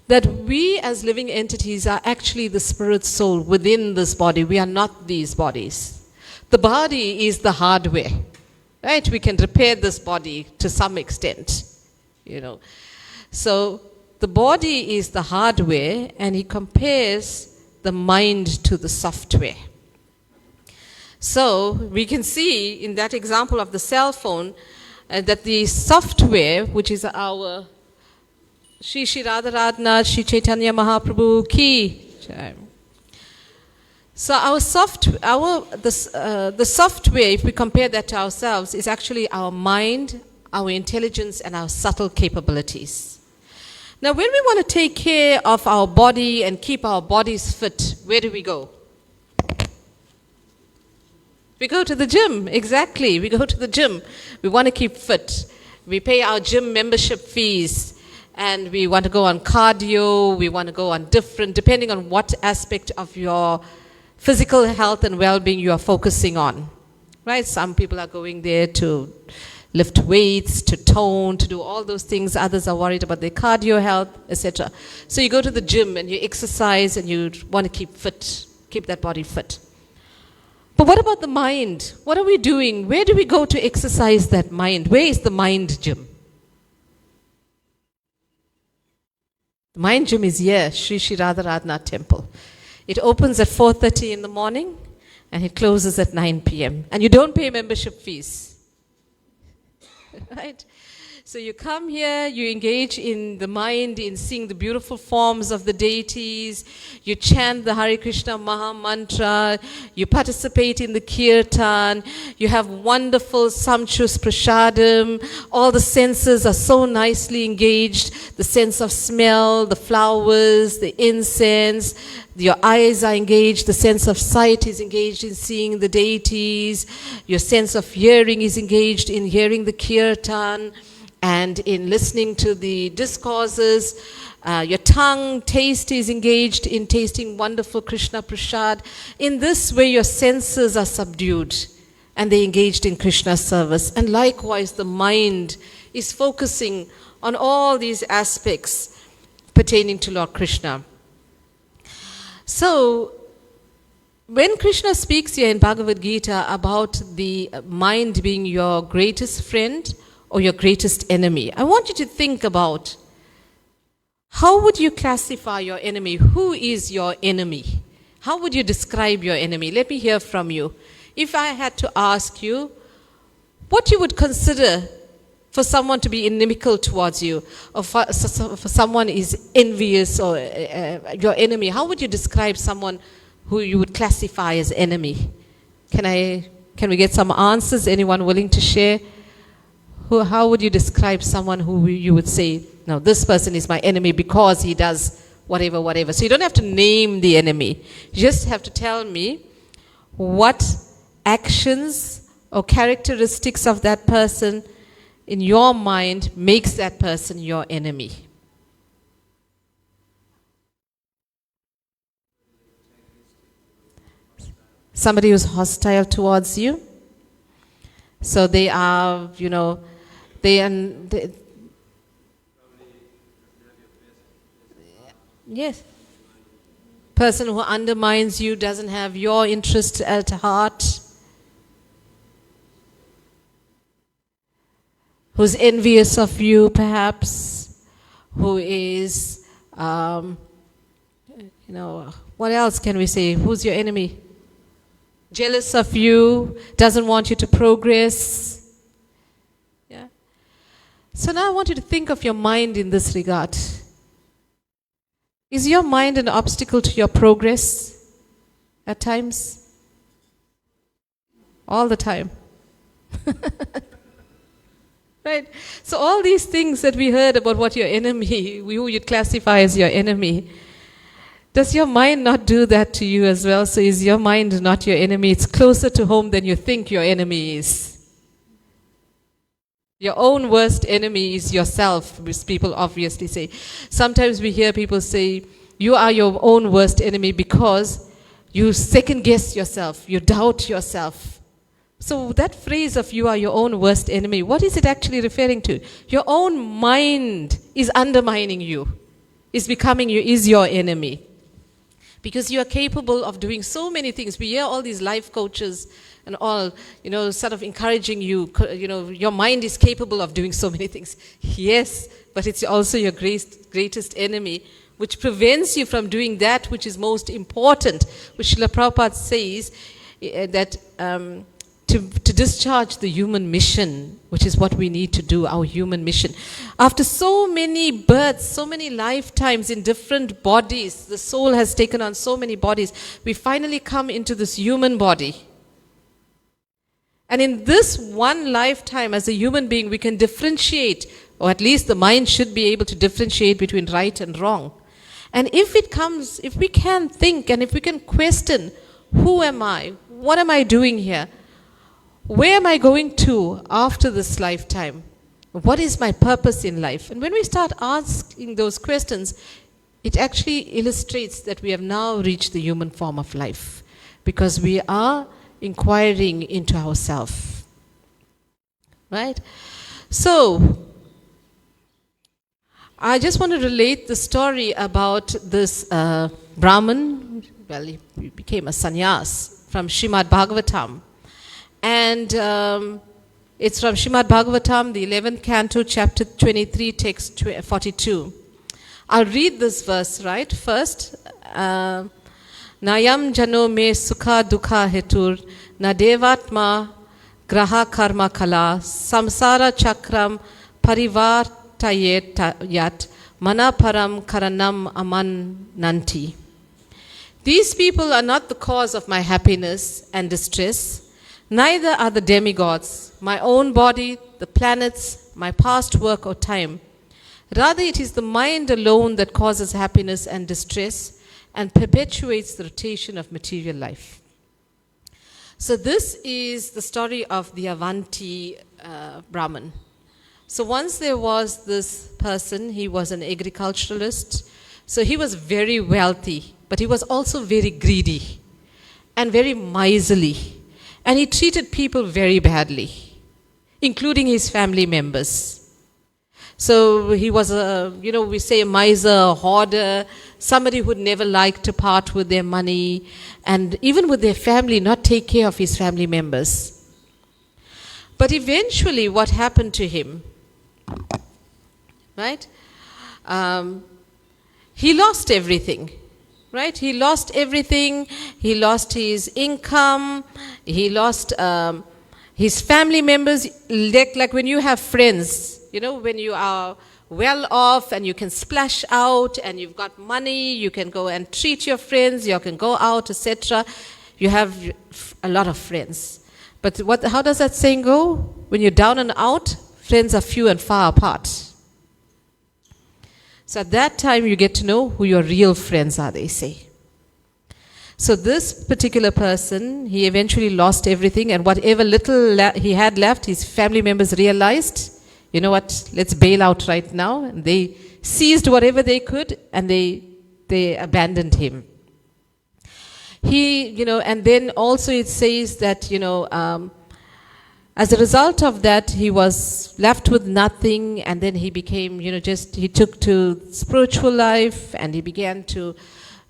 that we as living entities are actually the spirit soul within this body. We are not these bodies. The body is the hardware, right? We can repair this body to some extent, So the body is the hardware, and he compares the mind to the software. So we can see in that example of the cell phone that the software, which is our Shri Shri Radharadhanath, Shri Chaitanya Mahaprabhu ki. So the software, if we compare that to ourselves, is actually our mind, our intelligence, and our subtle capabilities. Now, when we want to take care of our body and keep our bodies fit, where do we go? We go to the gym, exactly. We go to the gym. We want to keep fit. We pay our gym membership fees. And we want to go on cardio, we want to go on different, depending on what aspect of your physical health and well-being you are focusing on. Right? Some people are going there to lift weights, to tone, to do all those things. Others are worried about their cardio health, etc. So you go to the gym and you exercise and you want to keep fit, keep that body fit. But what about the mind? What are we doing? Where do we go to exercise that mind? Where is the mind gym? The mind gym is here, Shri Shri Radharadhanath temple. It opens at 4:30 in the morning and it closes at 9 p.m. And you don't pay membership fees. Right? So you come here, you engage in the mind, in seeing the beautiful forms of the deities, you chant the Hare Krishna Maha Mantra, you participate in the kirtan, you have wonderful sumptuous prasadam, all the senses are so nicely engaged, the sense of smell, the flowers, the incense, your eyes are engaged, the sense of sight is engaged in seeing the deities, your sense of hearing is engaged in hearing the kirtan, and in listening to the discourses, your tongue, taste is engaged in tasting wonderful Krishna Prasad. In this way, your senses are subdued and they engaged in Krishna service. And likewise, the mind is focusing on all these aspects pertaining to Lord Krishna. So, when Krishna speaks here in Bhagavad Gita about the mind being your greatest friend or your greatest enemy, I want you to think about, how would you classify your enemy? Who is your enemy? How would you describe your enemy? Let me hear from you. If I had to ask you, what you would consider for someone to be inimical towards you, or for someone is envious or your enemy, how would you describe someone who you would classify as enemy? Can we get some answers? Anyone willing to share? How would you describe someone who you would say, no, this person is my enemy because he does whatever, whatever. So you don't have to name the enemy. You just have to tell me what actions or characteristics of that person in your mind makes that person your enemy. Somebody who's hostile towards you. So they are, yes. Person who undermines you, doesn't have your interest at heart. Who's envious of you, perhaps. Who is, what else can we say? Who's your enemy? Jealous of you, doesn't want you to progress. Yeah. So now I want you to think of your mind in this regard. Is your mind an obstacle to your progress at times? All the time. Right? So all these things that we heard about what your enemy, who you'd classify as your enemy, does your mind not do that to you as well? So is your mind not your enemy? It's closer to home than you think your enemy is. Your own worst enemy is yourself, which people obviously say. Sometimes we hear people say, you are your own worst enemy because you second guess yourself, you doubt yourself. So that phrase of you are your own worst enemy, what is it actually referring to? Your own mind is undermining you, is becoming you, is your enemy. Because you are capable of doing so many things. We hear all these life coaches and all, sort of encouraging you, your mind is capable of doing so many things. Yes, but it's also your greatest enemy, which prevents you from doing that which is most important, which Srila Prabhupada says that to discharge the human mission, which is what we need to do, our human mission. After so many births, so many lifetimes in different bodies, the soul has taken on so many bodies, we finally come into this human body. And in this one lifetime as a human being, we can differentiate, or at least the mind should be able to differentiate between right and wrong. And if we can think and if we can question, who am I? What am I doing here? Where am I going to after this lifetime? What is my purpose in life? And when we start asking those questions, it actually illustrates that we have now reached the human form of life, because we are inquiring into ourselves. Right? So, I just want to relate the story about this Brahmin. Well, he became a sannyas from Srimad Bhagavatam. And it's from Srimad Bhagavatam, the 11th canto, chapter 23, text 42. I'll read this verse, right? First, Nayam jano me sukha dukha hetur, nadevatma graha karma kala, samsara chakram parivartayet yat, manaparam karanam aman nanti. These people are not the cause of my happiness and distress. Neither are the demigods, my own body, the planets, my past work or time. Rather, it is the mind alone that causes happiness and distress and perpetuates the rotation of material life. So this is the story of the Avanti Brahmin. So once there was this person, he was an agriculturalist. So he was very wealthy, but he was also very greedy and very miserly. And he treated people very badly, including his family members. So he was we say a miser, a hoarder, somebody who'd never liked to part with their money, and even with their family, not take care of his family members. But eventually, what happened to him, right? He lost everything, right? He lost everything. He lost his income. He lost his family members. Like when you have friends, when you are well off and you can splash out and you've got money, you can go and treat your friends, you can go out, etc. You have a lot of friends. But how does that saying go? When you're down and out, friends are few and far apart. So at that time, you get to know who your real friends are, they say. So this particular person, he eventually lost everything, and whatever little he had left, his family members realized, you know what, let's bail out right now. And they seized whatever they could, and they abandoned him. And then also it says that, as a result of that, he was left with nothing, and then he became, he took to spiritual life, and he began to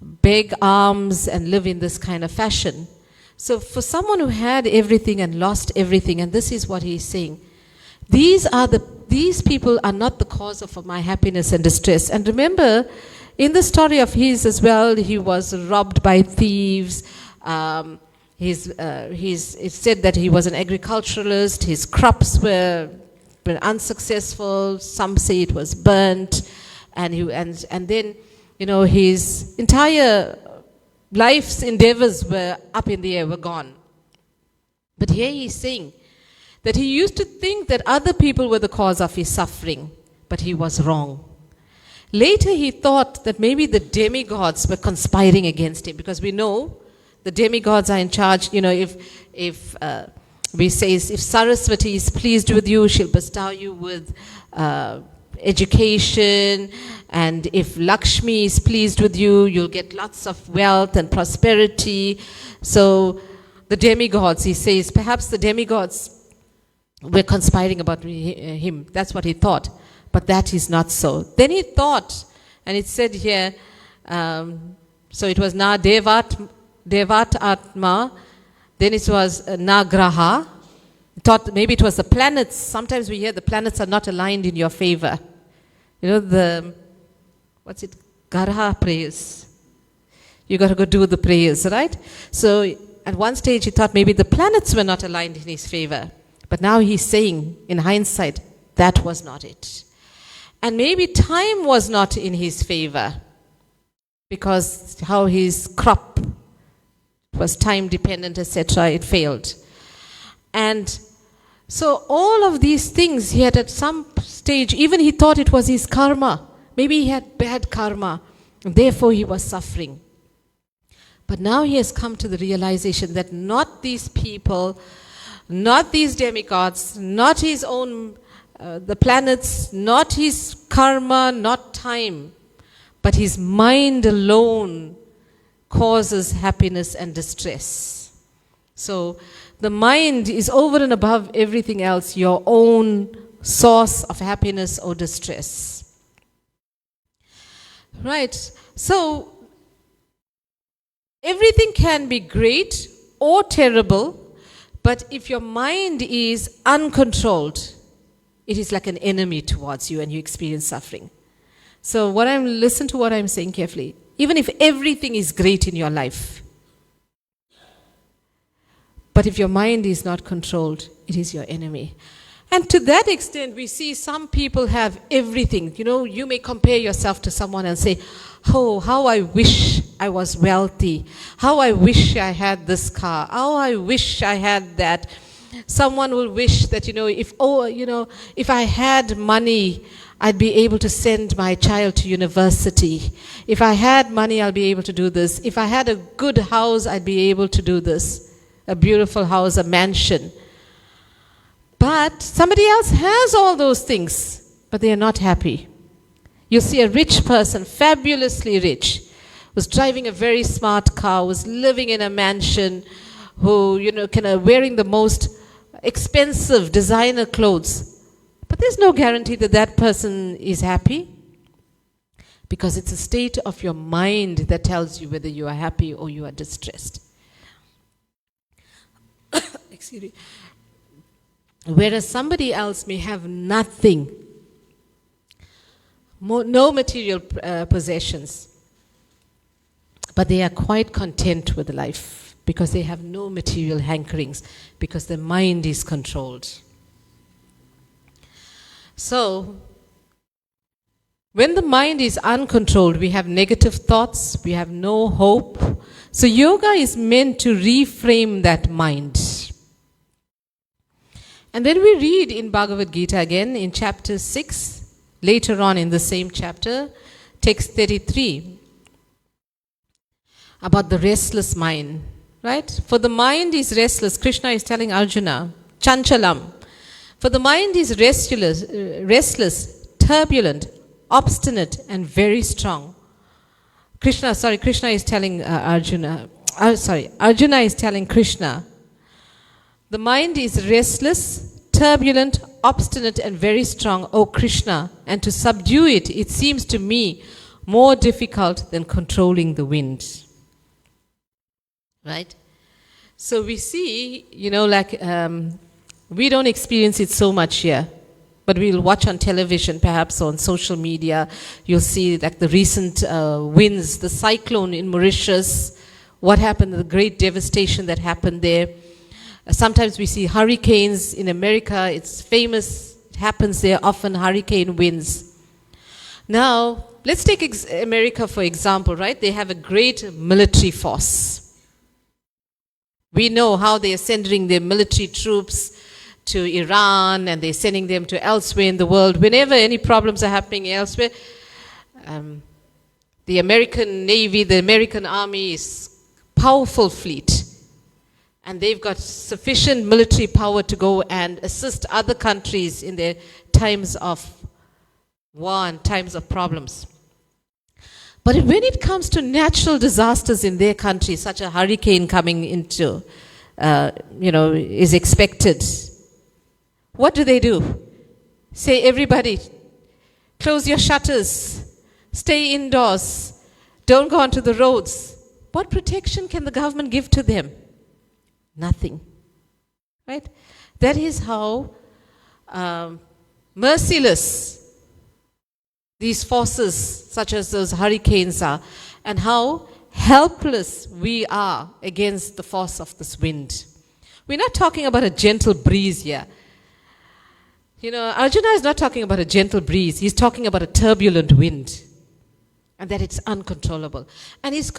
beg alms and live in this kind of fashion. So for someone who had everything and lost everything, and this is what he's saying, these people are not the cause of my happiness and distress. And remember, in the story of his as well, he was robbed by thieves. It's said that he was an agriculturalist. His crops were unsuccessful. Some say it was burnt, and then his entire life's endeavors were up in the air, were gone. But here he's saying that he used to think that other people were the cause of his suffering, but he was wrong. Later he thought that maybe the demigods were conspiring against him, because we know the demigods are in charge. If we say, if Saraswati is pleased with you, she'll bestow you with education, and if Lakshmi is pleased with you, you'll get lots of wealth and prosperity. So the demigods, he says, perhaps the demigods were conspiring about him. That's what he thought. But that is not so. Then he thought, and it said here, so it was na devat atma, then it was na graha. He thought maybe it was the planets. Sometimes we hear the planets are not aligned in your favor. Garha prayers. You got to go do the prayers, right? So at one stage he thought maybe the planets were not aligned in his favor. But now he's saying, in hindsight, that was not it. And maybe time was not in his favor, because how his crop was time dependent, etc., it failed. And so all of these things he had at some stage, even he thought it was his karma. Maybe he had bad karma, and therefore he was suffering. But now he has come to the realization that not these people, not these demigods, not his own the planets, not his karma, not time, but his mind alone causes happiness and distress. So the mind is over and above everything else, your own source of happiness or distress. Right. So everything can be great or terrible, but if your mind is uncontrolled, it is like an enemy towards you and you experience suffering. So listen to what I'm saying carefully. Even if everything is great in your life, but if your mind is not controlled, it is your enemy. And to that extent, we see some people have everything. You may compare yourself to someone and say, oh, how I wish I was wealthy. How I wish I had this car. How I wish I had that. Someone will wish that, if I had money, I'd be able to send my child to university. If I had money, I'll be able to do this. If I had a good house, I'd be able to do this. A beautiful house, a mansion. But somebody else has all those things, but they are not happy. You see a rich person, fabulously rich, was driving a very smart car, was living in a mansion, who, wearing the most expensive designer clothes. But there's no guarantee that that person is happy, because it's a state of your mind that tells you whether you are happy or you are distressed. Excuse me. Whereas somebody else may have nothing, no material possessions, but they are quite content with life because they have no material hankerings, because their mind is controlled. So, when the mind is uncontrolled, we have negative thoughts, we have no hope. So yoga is meant to reframe that mind. And then we read in Bhagavad Gita again in chapter 6, later on in the same chapter, text 33, about the restless mind, right? For the mind is restless. Krishna is telling Arjuna, chanchalam. For the mind is restless, turbulent, obstinate, and very strong. Krishna is telling Arjuna is telling Krishna, the mind is restless, turbulent, obstinate, and very strong, O Krishna, and to subdue it, it seems to me more difficult than controlling the wind. Right? So we see, we don't experience it so much here, but we'll watch on television, perhaps on social media. You'll see like the recent winds, the cyclone in Mauritius, what happened, the great devastation that happened there. Sometimes we see hurricanes in America. It's famous. It happens there often, hurricane winds. Now, let's take America for example, right? They have a great military force. We know how they are sending their military troops to Iran, and they're sending them to elsewhere in the world. Whenever any problems are happening elsewhere, the American Navy, the American Army is powerful fleet. And they've got sufficient military power to go and assist other countries in their times of war and times of problems. But when it comes to natural disasters in their country, such a hurricane coming into, is expected, what do? Say, everybody, close your shutters, stay indoors, don't go onto the roads. What protection can the government give to them? Nothing. Right? That is how merciless these forces, such as those hurricanes, are, and how helpless we are against the force of this wind. We're not talking about a gentle breeze here. Arjuna is not talking about a gentle breeze. He's talking about a turbulent wind, and that it's uncontrollable. And he's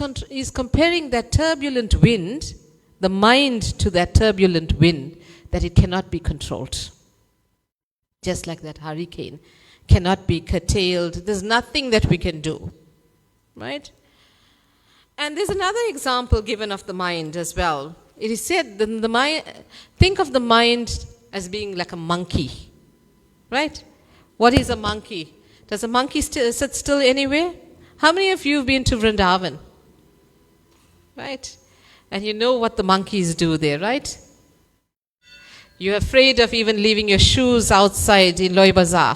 comparing that turbulent wind, the mind, to that turbulent wind, that it cannot be controlled. Just like that hurricane cannot be curtailed. There's nothing that we can do. Right? And there's another example given of the mind as well. It is said that the mind, think of the mind as being like a monkey. Right? What is a monkey? Does a monkey sit still anywhere? How many of you have been to Vrindavan? Right? And you know what the monkeys do there, right? You're afraid of even leaving your shoes outside in Loi Bazaar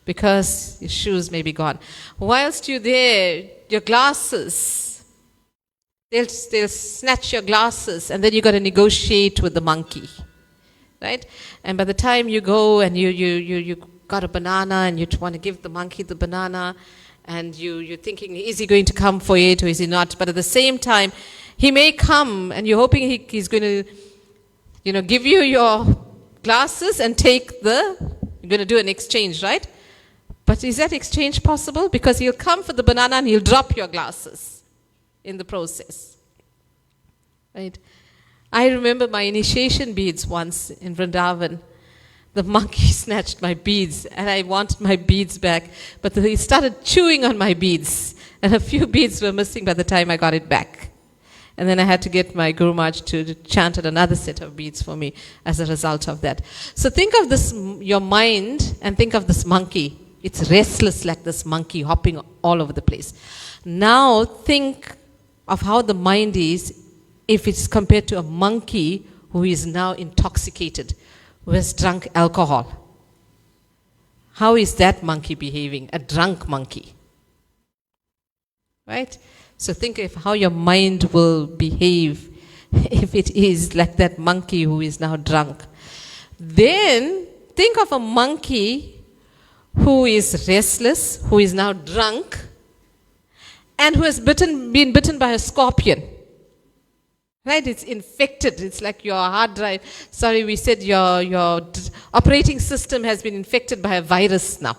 because your shoes may be gone. Whilst you're there, your glasses, they'll snatch your glasses, and then you got to negotiate with the monkey, right? And by the time you go and you got a banana and you want to give the monkey the banana, and you're thinking, is he going to come for it or is he not? But at the same time, he may come, and you're hoping he's going to, give you your glasses and you're going to do an exchange, right? But is that exchange possible? Because he'll come for the banana and he'll drop your glasses in the process, right? I remember my initiation beads once in Vrindavan. The monkey snatched my beads, and I wanted my beads back, but he started chewing on my beads, and a few beads were missing by the time I got it back. And then I had to get my Guru Maharaj to chant another set of beads for me as a result of that. So think of this, your mind, and think of this monkey. It's restless like this monkey hopping all over the place. Now think of how the mind is if it's compared to a monkey who is now intoxicated, who has drunk alcohol. how is that monkey behaving? A drunk monkey. Right? So think of how your mind will behave if it is like that monkey who is now drunk. Then think of a monkey who is restless, who is now drunk, and who has been bitten by a scorpion. Right? It's infected. It's like your hard drive. Sorry, we said your operating system has been infected by a virus now.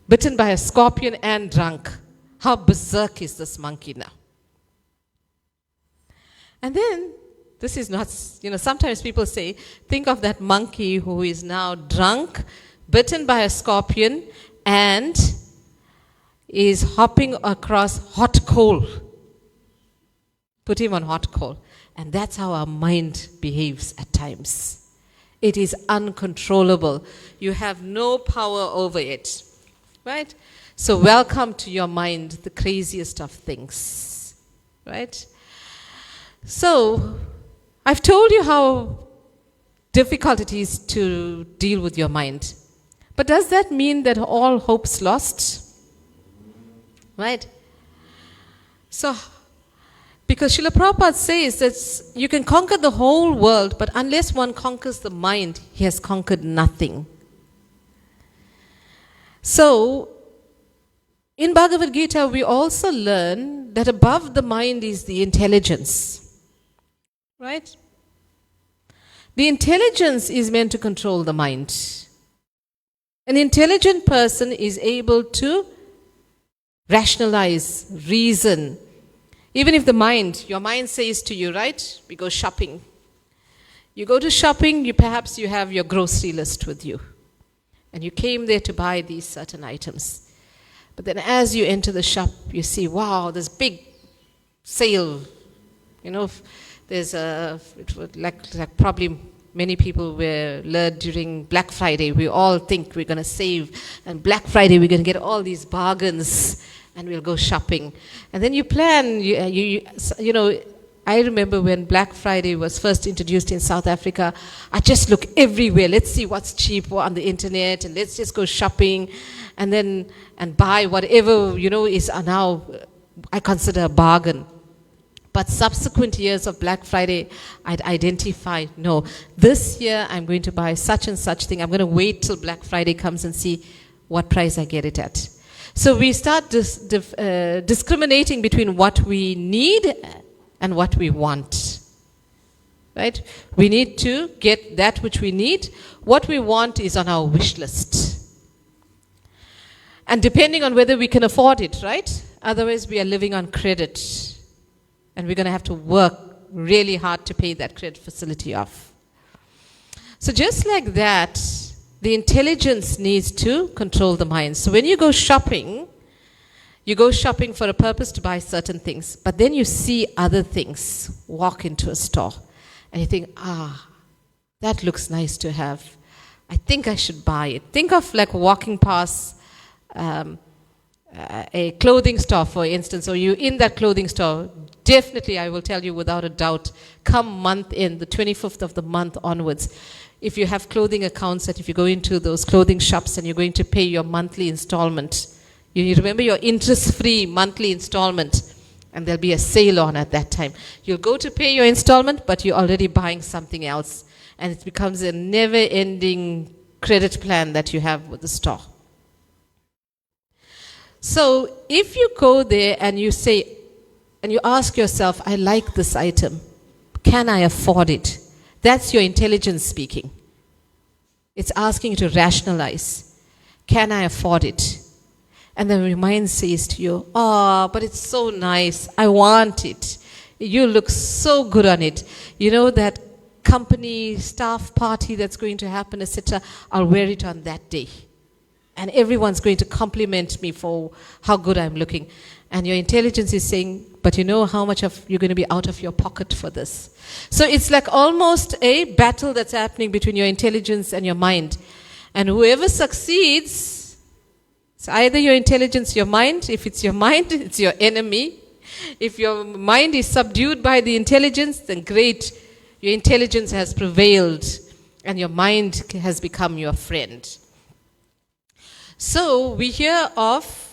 Bitten by a scorpion and drunk. How berserk is this monkey now? And then, this is not, sometimes people say, think of that monkey who is now drunk, bitten by a scorpion, and is hopping across hot coal. Put him on hot coal. And that's how our mind behaves at times. It is uncontrollable. You have no power over it. Right? So welcome to your mind the craziest of things. Right? So, I've told you how difficult it is to deal with your mind. But does that mean that all hope's lost? Right? So, because Srila Prabhupada says that you can conquer the whole world, but unless one conquers the mind, he has conquered nothing. So, in Bhagavad Gita, we also learn that above the mind is the intelligence. Right? The intelligence is meant to control the mind. An intelligent person is able to rationalize, reason. Even if your mind says to you, right, we go shopping. You go to shopping, perhaps you have your grocery list with you. And you came there to buy these certain items. But then as you enter the shop, you see, wow, there's big sale. There's like probably many people were lured during Black Friday. We all think we're going to save. And Black Friday, we're going to get all these bargains. And we'll go shopping. And then you plan, I remember when Black Friday was first introduced in South Africa, I just look everywhere. Let's see what's cheap on the internet, and let's just go shopping and buy whatever, is now I consider a bargain. But subsequent years of Black Friday, I'd identify, no, this year I'm going to buy such and such thing. I'm going to wait till Black Friday comes and see what price I get it at. So we start discriminating between what we need and what we want. Right? We need to get that which we need. What we want is on our wish list. And depending on whether we can afford it, right? Otherwise we are living on credit. And we're going to have to work really hard to pay that credit facility off. So just like that, the intelligence needs to control the mind. So when you go shopping for a purpose to buy certain things, but then you see other things, walk into a store, and you think, that looks nice to have. I think I should buy it. Think of like walking past a clothing store, for instance, or you in that clothing store. Definitely, I will tell you without a doubt, come month end, the 25th of the month onwards, if you have clothing accounts, that if you go into those clothing shops and you're going to pay your monthly installment, you need to remember your interest-free monthly installment, and there'll be a sale on at that time. You'll go to pay your installment, but you're already buying something else, and it becomes a never-ending credit plan that you have with the store. So if you go there and you say, and you ask yourself, I like this item, can I afford it? That's your intelligence speaking. It's asking you to rationalize. Can I afford it? And then your mind says to you, but it's so nice. I want it. You look so good on it. You know that company staff party that's going to happen, etc. I'll wear it on that day. And everyone's going to compliment me for how good I'm looking. And your intelligence is saying, but you know how much of you're going to be out of your pocket for this. So it's like almost a battle that's happening between your intelligence and your mind. And whoever succeeds, it's either your intelligence, your mind. If it's your mind, it's your enemy. If your mind is subdued by the intelligence, then great. Your intelligence has prevailed and your mind has become your friend. So we hear of,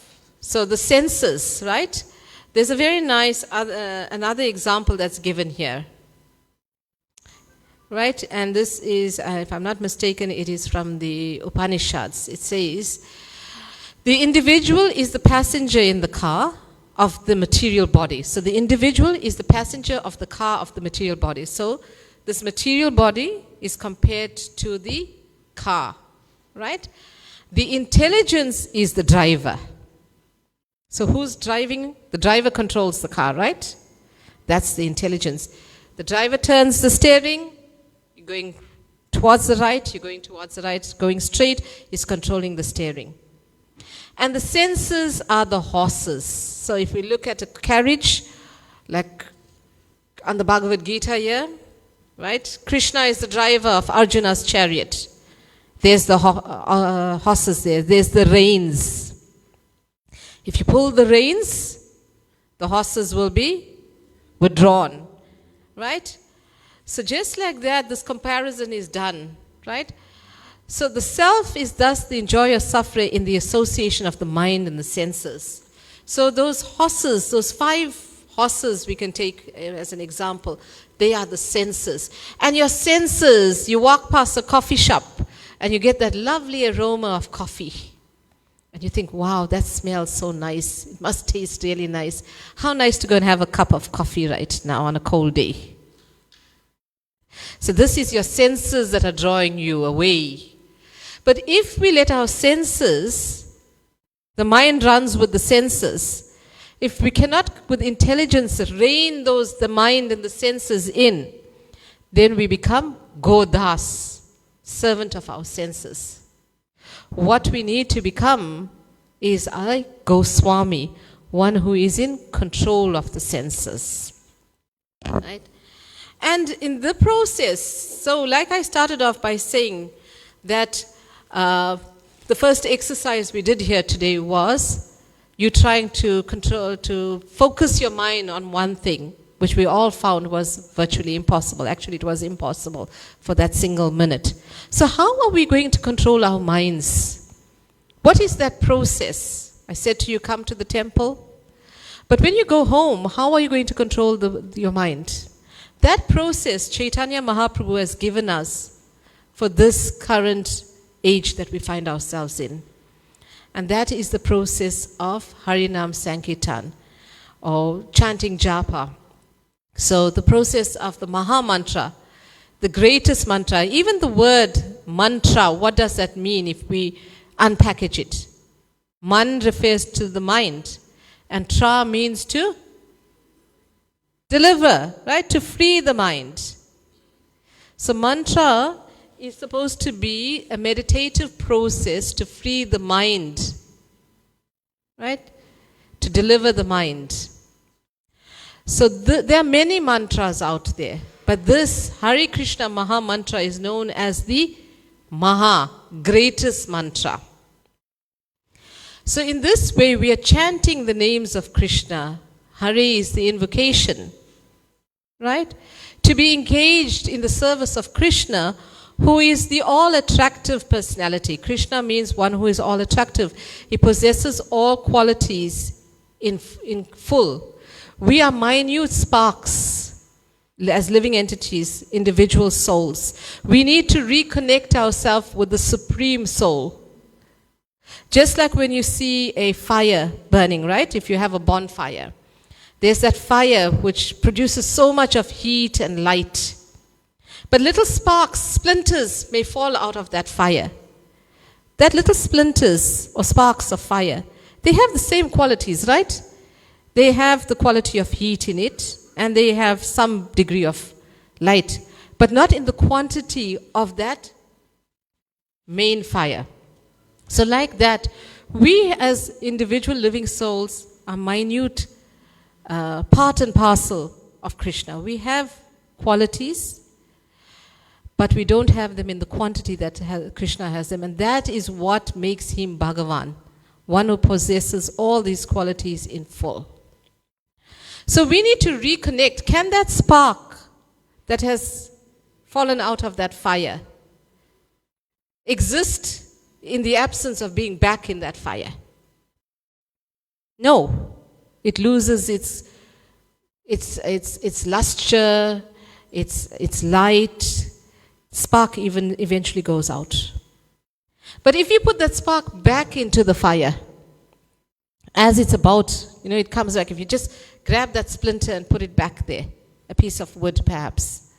the senses, right? There's a very nice another example that's given here. Right? And this is, if I'm not mistaken, it is from the Upanishads. It says, the individual is the passenger in the car of the material body. So the individual is the passenger of the car of the material body. So this material body is compared to the car, right? The intelligence is the driver. So who's driving? The driver controls the car, right? That's the intelligence. The driver turns the steering. You're going towards the right, you're going towards the right, going straight is controlling the steering. And the senses are the horses. So if we look at a carriage, like on the Bhagavad Gita here, right? Krishna is the driver of Arjuna's chariot. There's the horses there. There's the reins. If you pull the reins, the horses will be withdrawn, right? So just like that, this comparison is done, right? So the self is thus the enjoyer sufferer in the association of the mind and the senses. So those horses, those 5 horses we can take as an example, they are the senses. And your senses, you walk past a coffee shop and you get that lovely aroma of coffee. And you think, wow, that smells so nice. It must taste really nice. How nice to go and have a cup of coffee right now on a cold day. So this is your senses that are drawing you away. But if we let our senses, the mind runs with the senses. If we cannot, with intelligence, rein the mind and the senses in, then we become Godas, servant of our senses. What we need to become is a Goswami, one who is in control of the senses. Right? And in the process, so like I started off by saying that the first exercise we did here today was you trying to focus your mind on one thing, which we all found was virtually impossible. Actually, it was impossible for that single minute. So how are we going to control our minds? What is that process? I said to you, come to the temple. But when you go home, how are you going to control your mind? That process Chaitanya Mahaprabhu has given us for this current age that we find ourselves in. And that is the process of Harinam Sankirtan, or chanting japa. So the process of the Maha Mantra, the greatest mantra. Even the word mantra, what does that mean if we unpackage it? Man refers to the mind, and tra means to deliver, right? To free the mind. So mantra is supposed to be a meditative process to free the mind, right? To deliver the mind. So there are many mantras out there, but this Hare Krishna Maha Mantra is known as the Maha, greatest mantra. So in this way, we are chanting the names of Krishna. Hare is the invocation, right? To be engaged in the service of Krishna, who is the all-attractive personality. Krishna means one who is all-attractive. He possesses all qualities in full. We are minute sparks as living entities, individual souls. We need to reconnect ourselves with the Supreme Soul. Just like when you see a fire burning, right? If you have a bonfire, there's that fire which produces so much of heat and light. But little sparks, splinters may fall out of that fire. That little splinters or sparks of fire, they have the same qualities, right? They have the quality of heat in it, and they have some degree of light, but not in the quantity of that main fire. So like that, we as individual living souls are minute part and parcel of Krishna. We have qualities, but we don't have them in the quantity that Krishna has them. And that is what makes him Bhagavan, one who possesses all these qualities in full. So we need to reconnect. Can that spark that has fallen out of that fire exist in the absence of being back in that fire? No. It loses its luster, its light, spark even eventually goes out. But if you put that spark back into the fire, as it's about, it comes back. If you just grab that splinter and put it back there, a piece of wood perhaps,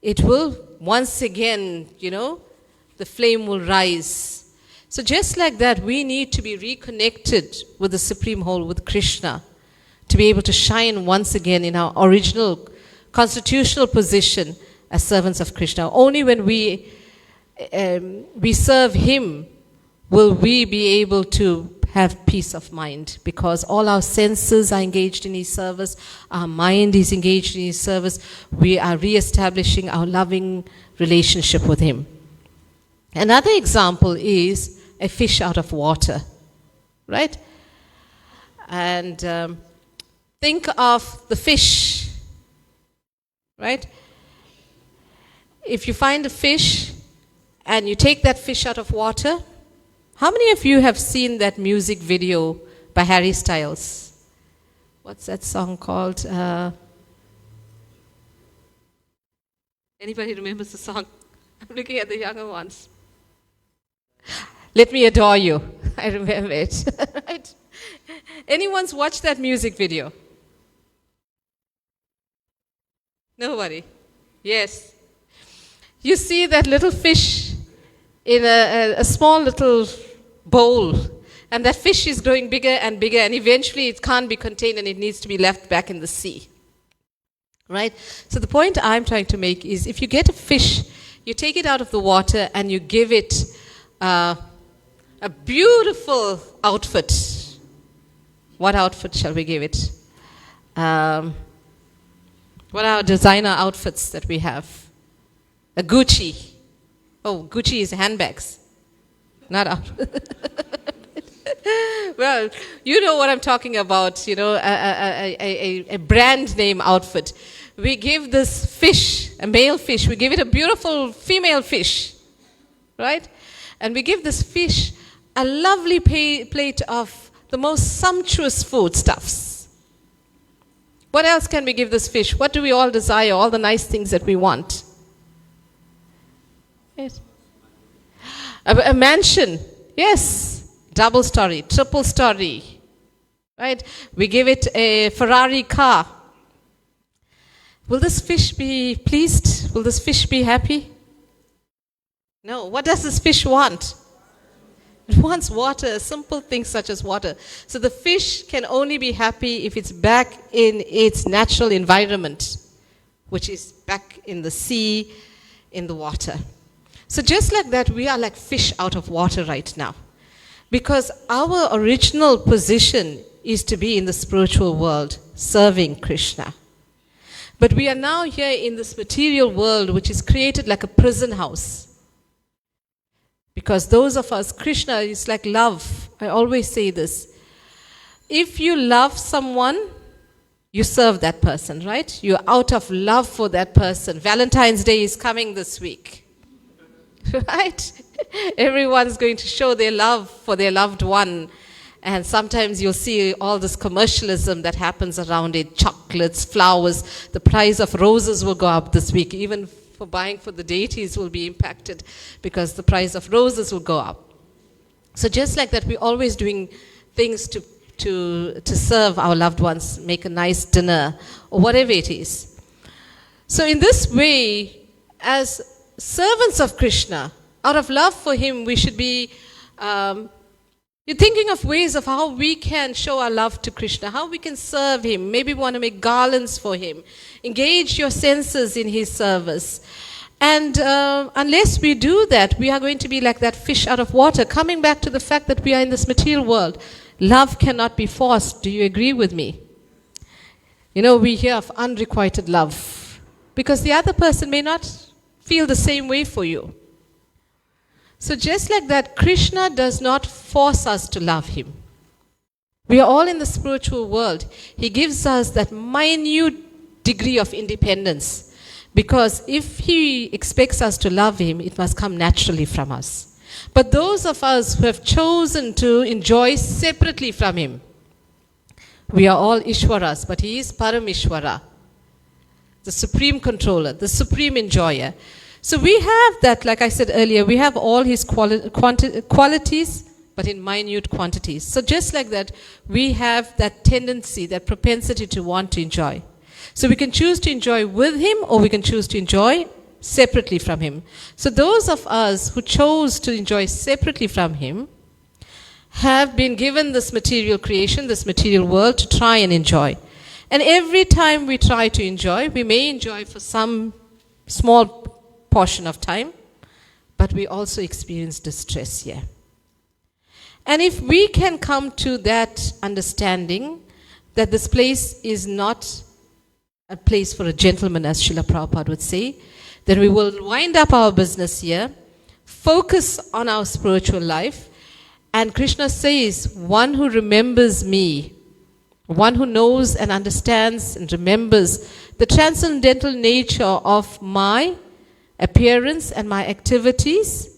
it will once again, the flame will rise. So just like that, we need to be reconnected with the Supreme Whole, with Krishna, to be able to shine once again in our original constitutional position as servants of Krishna. Only when we serve Him will we be able to have peace of mind, because all our senses are engaged in His service, our mind is engaged in His service, we are re-establishing our loving relationship with Him. Another example is a fish out of water, right? And think of the fish, right? If you find a fish and you take that fish out of water, how many of you have seen that music video by Harry Styles? What's that song called? Anybody remembers the song? I'm looking at the younger ones. Let Me Adore You. I remember it. Right? Anyone's watched that music video? Nobody? Yes. You see that little fish in a small little bowl, and that fish is growing bigger and bigger, and eventually it can't be contained and it needs to be left back in the sea. Right? So the point I'm trying to make is, if you get a fish, you take it out of the water and you give it a beautiful outfit. What outfit shall we give it? What are our designer outfits that we have? A Gucci. Oh, Gucci is handbags. Not out. Well, you know what I'm talking about, a brand name outfit. We give this fish, a male fish, we give it a beautiful female fish, right? And we give this fish a lovely plate of the most sumptuous foodstuffs. What else can we give this fish? What do we all desire? All the nice things that we want. Yes. A mansion, yes. Double story, triple story, right? We give it a Ferrari car. Will this fish be pleased? Will this fish be happy? No. What does this fish want? It wants water, simple things such as water. So the fish can only be happy if it's back in its natural environment, which is back in the sea, in the water. So just like that, we are like fish out of water right now. Because our original position is to be in the spiritual world, serving Krishna. But we are now here in this material world, which is created like a prison house. Because those of us, Krishna is like love. I always say this. If you love someone, you serve that person, right? You're out of love for that person. Valentine's Day is coming this week. Right? Everyone's going to show their love for their loved one. And sometimes you'll see all this commercialism that happens around it. Chocolates, flowers. The price of roses will go up this week. Even for buying for the deities will be impacted because the price of roses will go up. So just like that, we're always doing things to serve our loved ones, make a nice dinner, or whatever it is. So in this way, as servants of Krishna, out of love for Him, we should be you're thinking of ways of how we can show our love to Krishna, how we can serve Him. Maybe we want to make garlands for Him. Engage your senses in His service. And unless we do that, we are going to be like that fish out of water, coming back to the fact that we are in this material world. Love cannot be forced. Do you agree with me? We hear of unrequited love because the other person may not feel the same way for you. So just like that, Krishna does not force us to love Him. We are all in the spiritual world. He gives us that minute degree of independence, because if He expects us to love Him, it must come naturally from us. But those of us who have chosen to enjoy separately from him, we are all Ishwaras, but he is Paramishwara, the supreme controller, the supreme enjoyer. So we have that, like I said earlier, we have all his qualities, but in minute quantities. So just like that, we have that tendency, that propensity to want to enjoy. So we can choose to enjoy with him, or we can choose to enjoy separately from him. So those of us who chose to enjoy separately from him have been given this material creation, this material world to try and enjoy. And every time we try to enjoy, we may enjoy for some small portion of time, but we also experience distress here. And if we can come to that understanding that this place is not a place for a gentleman, as Srila Prabhupada would say, then we will wind up our business here, focus on our spiritual life, and Krishna says, one who remembers me, one who knows and understands and remembers the transcendental nature of my appearance and my activities,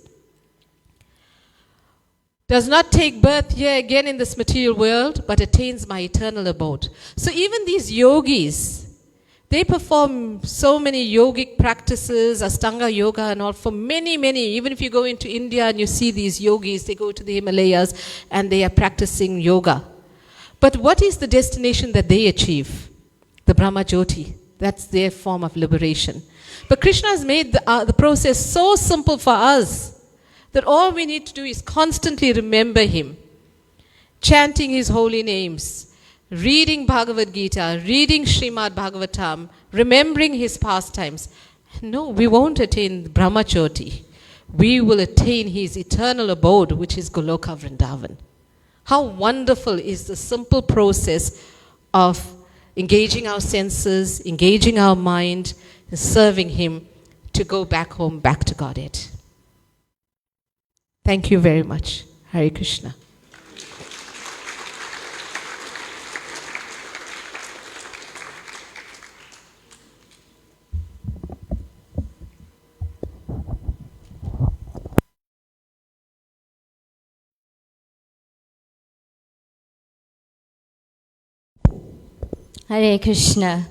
does not take birth here again in this material world, but attains my eternal abode. So even these yogis, they perform so many yogic practices, Astanga yoga and all, for many, even if you go into India and you see these yogis, they go to the Himalayas and they are practicing yoga. But what is the destination that they achieve? The Brahma Jyoti. That's their form of liberation. But Krishna has made the process so simple for us that all we need to do is constantly remember him, chanting his holy names, reading Bhagavad Gita, reading Srimad Bhagavatam, remembering his pastimes. No, we won't attain Brahma Jyoti. We will attain his eternal abode, which is Goloka Vrindavan. How wonderful is the simple process of engaging our senses, engaging our mind, and serving him to go back home, back to Godhead. Thank you very much. Hare Krishna. Hare Krishna.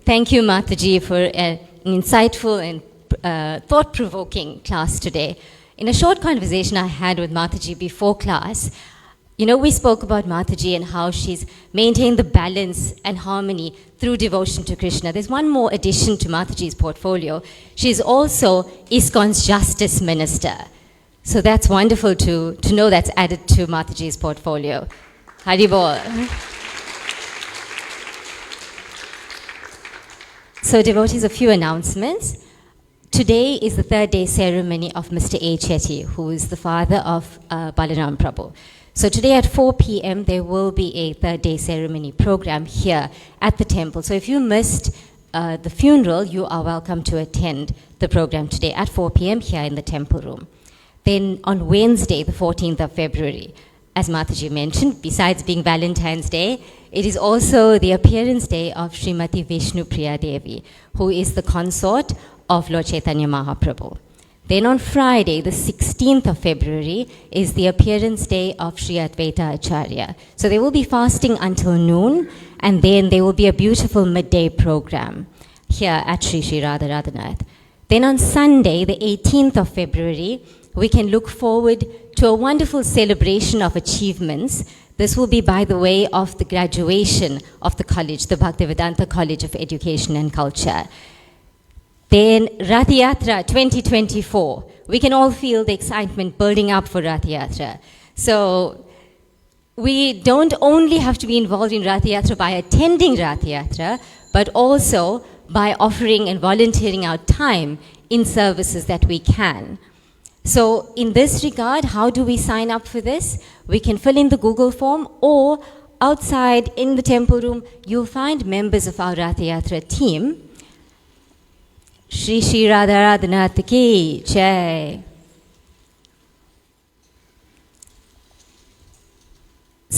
Thank you, Mataji, for an insightful and thought-provoking class today. In a short conversation I had with Mataji before class, we spoke about Mataji and how she's maintained the balance and harmony through devotion to Krishna. There's one more addition to Mataji's portfolio. She's also ISKCON's Justice Minister. So that's wonderful to know that's added to Mataji's portfolio. Haribol. So devotees, a few announcements. Today is the third day ceremony of Mr. A. Chetty, who is the father of Balaram Prabhu. So today at 4 p.m. there will be a third day ceremony program here at the temple. So if you missed the funeral, you are welcome to attend the program today at 4 p.m. here in the temple room. Then on Wednesday, the 14th of February, as Mataji mentioned, besides being Valentine's Day, it is also the appearance day of Srimati Vishnu Priya Devi, who is the consort of Lord Chaitanya Mahaprabhu. Then on Friday, the 16th of February, is the appearance day of Sri Advaita Acharya. So they will be fasting until noon, and then there will be a beautiful midday program here at Sri Sri Radharanath. Then on Sunday, the 18th of February, we can look forward to a wonderful celebration of achievements. This will be by the way of the graduation of the college, the Bhaktivedanta College of Education and Culture. Then Rath Yatra 2024. We can all feel the excitement building up for Rath Yatra. So we don't only have to be involved in Rath Yatra by attending Rath Yatra, but also by offering and volunteering our time in services that we can. So in this regard, how do we sign up for this? We can fill in the Google form, or outside in the temple room, you'll find members of our Rath Yatra team. Shri Shri Radharanath ki Jai.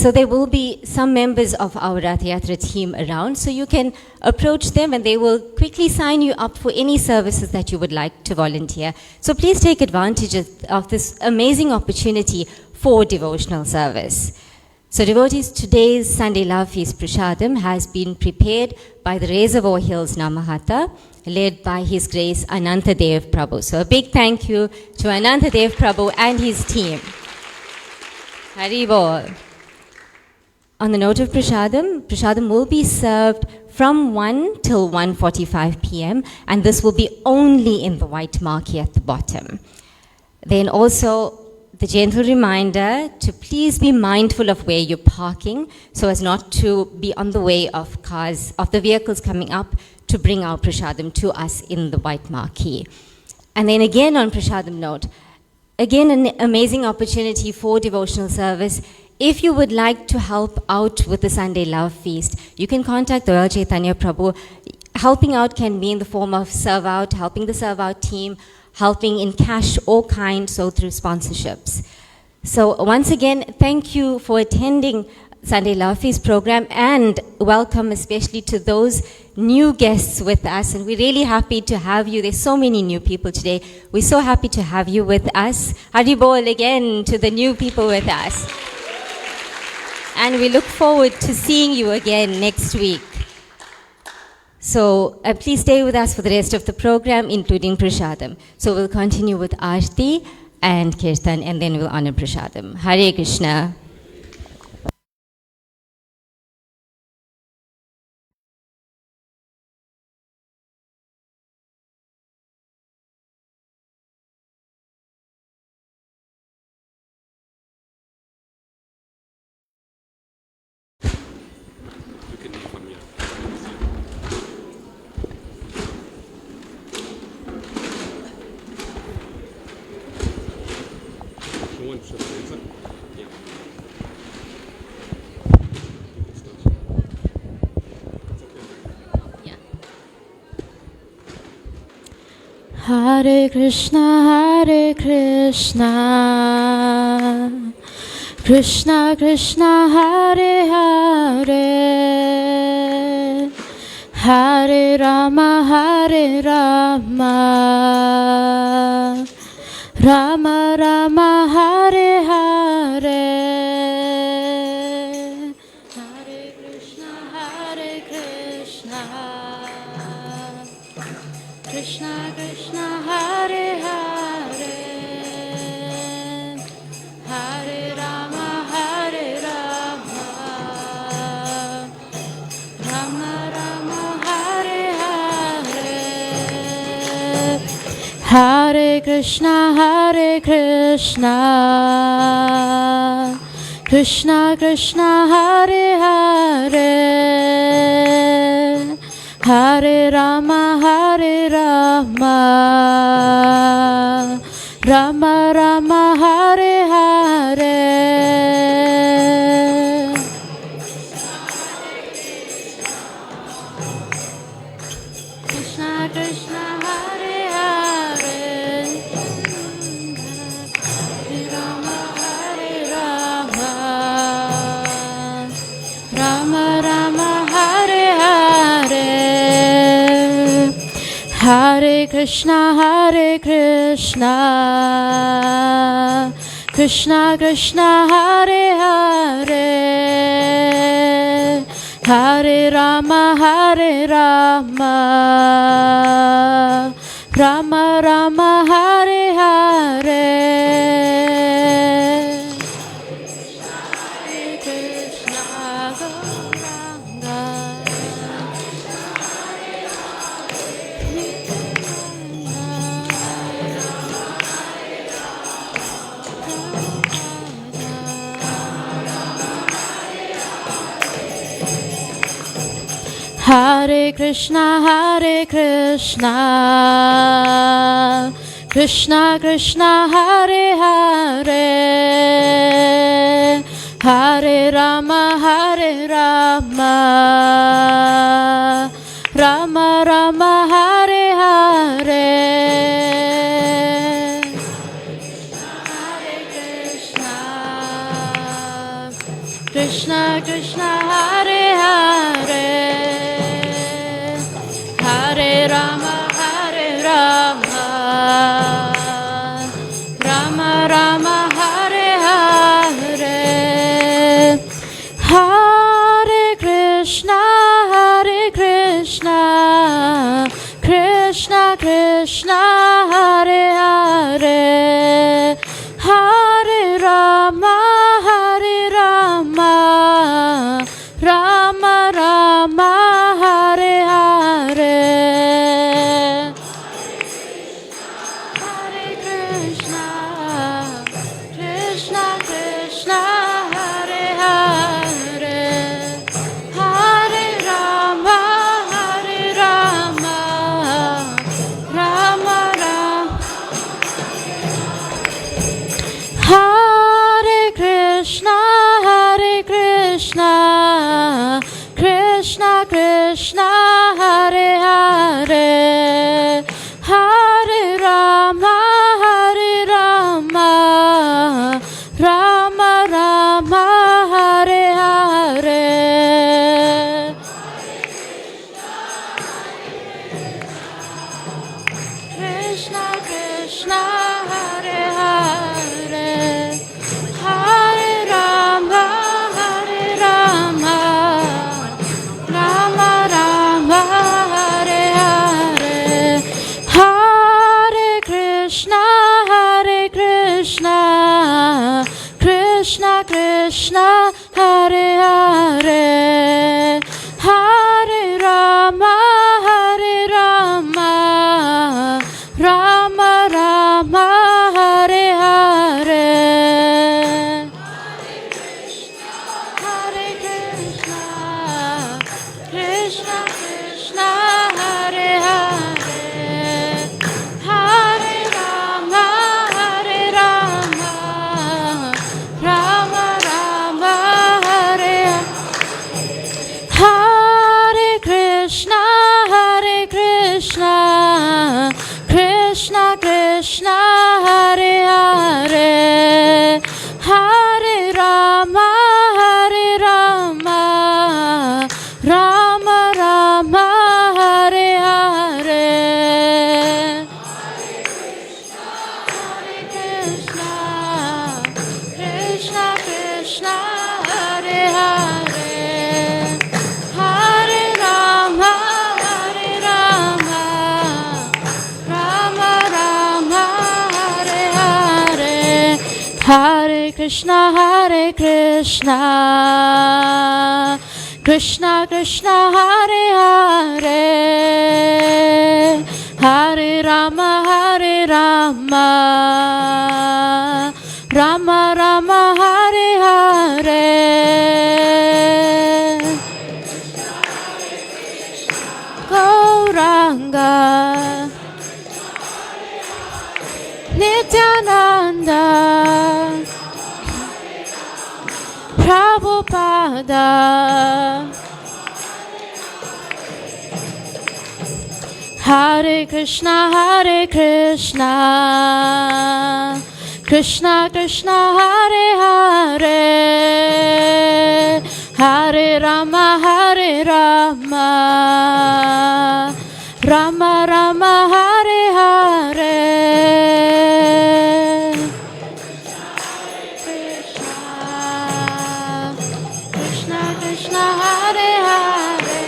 So there will be some members of our Rath Yatra team around, so you can approach them and they will quickly sign you up for any services that you would like to volunteer. So please take advantage of this amazing opportunity for devotional service. So devotees, today's Sunday Love Feast Prashadam has been prepared by the Reservoir Hills Namahata, led by His Grace Anantadev Prabhu. So a big thank you to Anantadev Prabhu and his team. Hari Bol. On the note of Prashadam, Prashadam will be served from 1 till 1:45 p.m. and this will be only in the white marquee at the bottom. Then also the gentle reminder to please be mindful of where you're parking so as not to be on the way of cars, of the vehicles coming up to bring our Prashadam to us in the white marquee. And then again on Prashadam note, again an amazing opportunity for devotional service. If you would like to help out with the Sunday Love Feast, you can contact Royal Chaitanya Prabhu. Helping out can be in the form of serve out, helping the serve out team, helping in cash or kind, so through sponsorships. So once again, thank you for attending Sunday Love Feast program and welcome especially to those new guests with us. And we're really happy to have you. There's so many new people today. We're so happy to have you with us. Hari Bol again to the new people with us. And we look forward to seeing you again next week. So please stay with us for the rest of the program, including Prashadam. So we'll continue with Aarti and Kirtan, and then we'll honor Prashadam. Hare Krishna. Hare Krishna, Krishna Krishna, Hare Hare, Hare Rama, Rama Rama, Hare Hare. Hare Krishna, Krishna Krishna, Hare Hare, Hare Rama, Rama Rama, Hare Hare. Hare Krishna, Krishna Krishna, Hare Hare, Hare Rama, Rama Rama, Hare Hare. Krishna Krishna, Hare Hare, Hare Rama, Rama Rama, Hare Hare. Hare Krishna, Krishna Krishna, Hare Hare, Hare Rama, Rama Rama, Hare Hare. Hare Krishna, Gauranga. Hare Krishna, Krishna Krishna, Hare Hare, Hare Rama, Rama Rama, Hare Hare. Hare Krishna, Krishna Krishna Hare Hare Hare Rama Rama Rama Hare Hare Hare Krishna Krishna Krishna Hare Hare Hare Rama Rama Rama Hare Hare Hare Krishna Krishna Krishna Hare Hare Hare Rama Rama Rama Hare Krishna Krishna Krishna Hare Hare Hare Rama Rama Rama Hare Hare Krishna Krishna Hare Hare Hare Rama Rama Rama Hare Hare Hare Krishna Krishna Krishna Hare Hare Hare Rama Rama Rama Hare Hare Hare Krishna Krishna Krishna Hare Hare Hare Rama Rama Rama Hare Hare Krishna Krishna Krishna Hare Hare Hare Rama Rama Rama Hare Hare Hare Krishna Krishna Krishna Hare Hare Hare Rama Rama Rama Hare Hare Hare Krishna Krishna Krishna Hare Hare Hare Rama Rama Rama Hare Hare Gauranga Nityananda Prabhupada Hare Krishna Krishna Krishna Hare Hare Hare Rama Rama Rama Hare Hare Krishna Krishna Hare Hare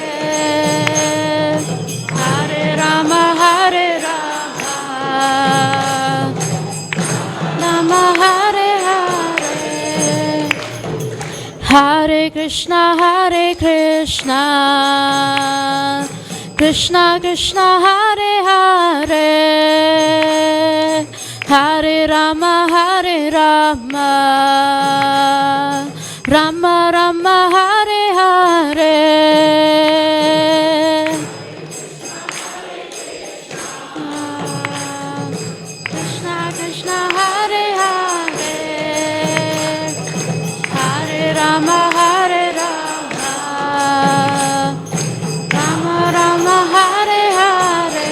Hare Rama Rama Hare Hare Hare Krishna Krishna Krishna Hare Hare Hare Rama Rama Rama Hare Hare Krishna Krishna Hare Hare Hare Rama Rama Rama Hare Hare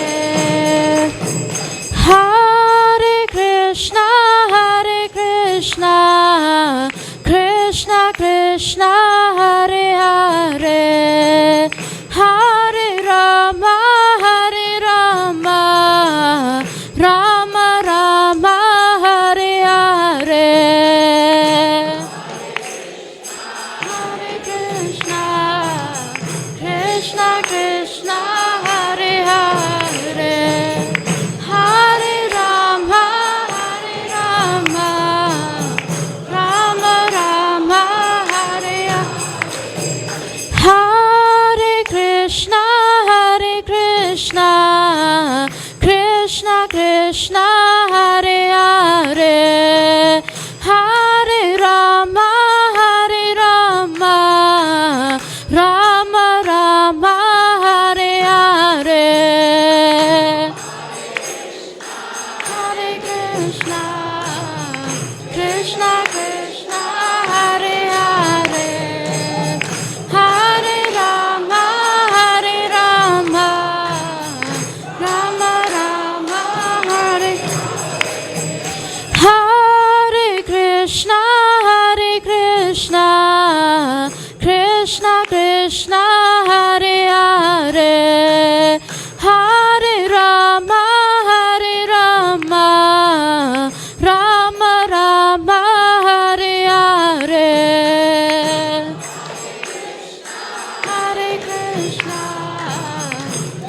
Hare Krishna Krishna Krishna Krishna Hare Hare Hare Rama Rama Rama Hare Hare Krishna Krishna Krishna Hare Hare Hare Rama Rama Rama Hare Hare Hare Krishna Krishna Krishna Hare Hare Hare Rama Rama Rama Hare Hare Krishna Krishna Krishna Hare Hare Hare Rama Rama Rama Hare Hare Hare Krishna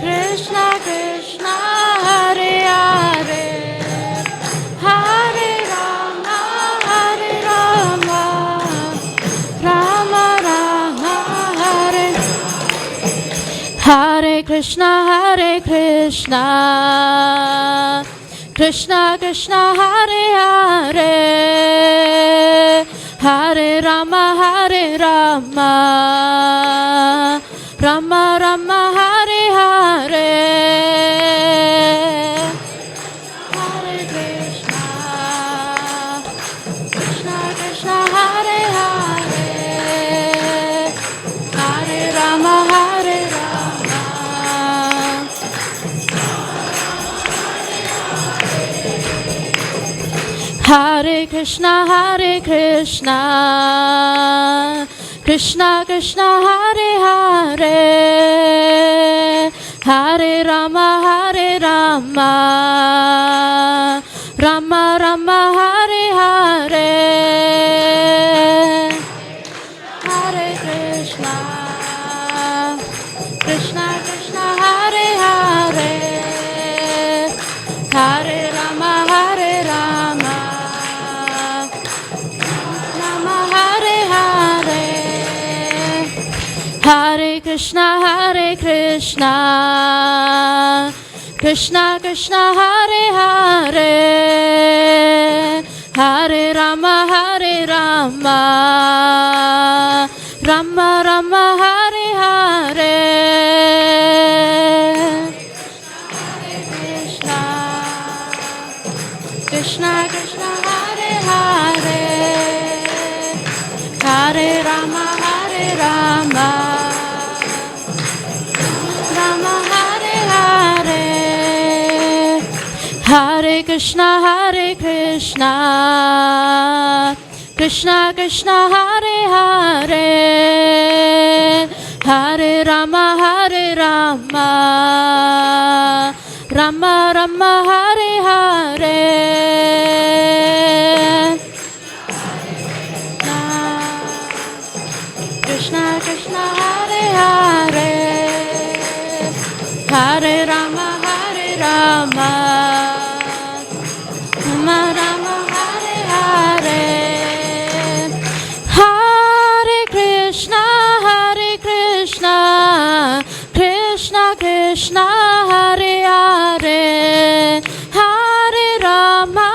Krishna Krishna Hare Hare Hare Rama Rama Rama Hare Hare Krishna Krishna Krishna Hare Hare Hare Rama Rama Rama Hare Hare Hare Krishna Krishna Krishna Hare Hare Hare Rama Hare Krishna Krishna Krishna Hare Hare Hare Rama Rama Rama Hare Hare Hare Krishna Krishna Krishna Hare Hare Hare Rama Rama Hare Hare Hare Krishna Krishna Krishna Hare Hare Hare Rama Rama Rama Hare Hare Hare Krishna Krishna Krishna Hare Hare Hare Rama Rama Hare Hare Hare Krishna Krishna Krishna Hare Hare Hare Rama Rama Rama Hare Hare Krishna Krishna Hare Hare Hare Rama Rama Rama Hare Hare Hare Krishna Krishna Krishna Hare Hare Hare Rama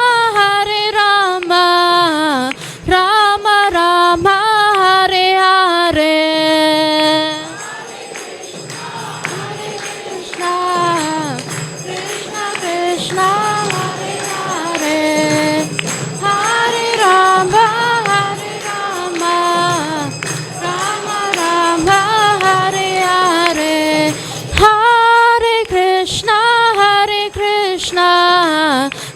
Rama Rama Hare Hare Hare Krishna Krishna Hare Hare Hare Rama Rama Hare Hare Hare Krishna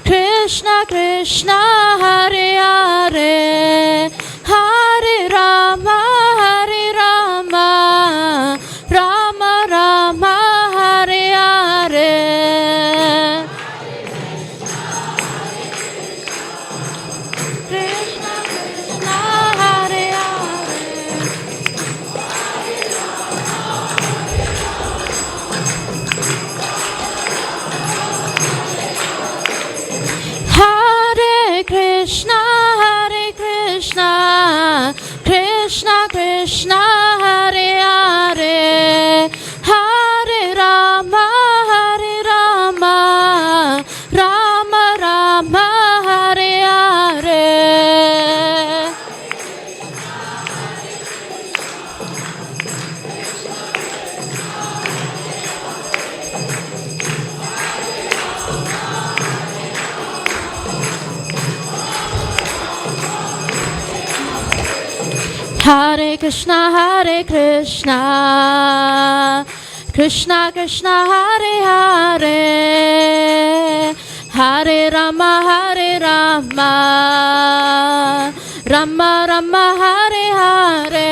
Krishna Krishna Hare Hare Hare Rama Rama Rama Hare Hare Krishna Krishna Hare Hare Krishna, Hare Hare, Hare Rama, Rama Rama, Hare Hare. Hare Krishna, Krishna Krishna, Hare Hare, Hare Rama, Rama Rama, Hare Hare.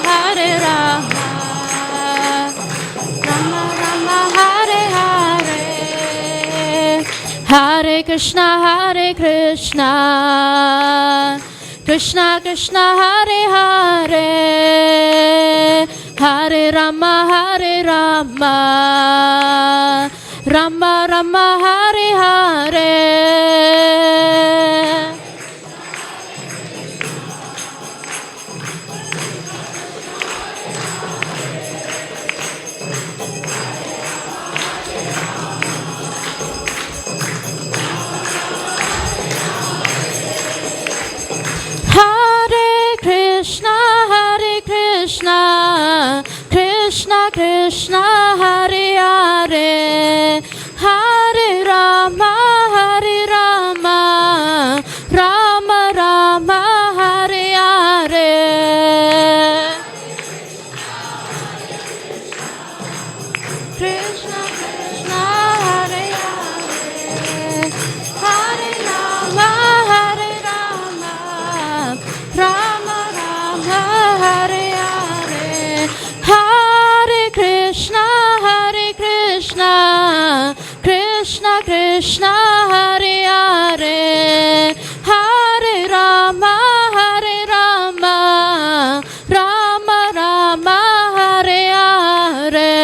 Hare Rama, Rama Rama, Hare Hare. Hare Krishna, Krishna Krishna, Hare Hare, Hare Rama, Rama Rama, Hare Hare. Krishna Krishna, Hare Hare, Hare Rama, Rama Rama, Hare Hare. Krishna Krishna, Hare Hare, Hare Rama, Rama Rama, Hare Hare. Hare Krishna, Krishna Krishna, Hare Hare, Hare Rama, Rama Rama, Hare Hare.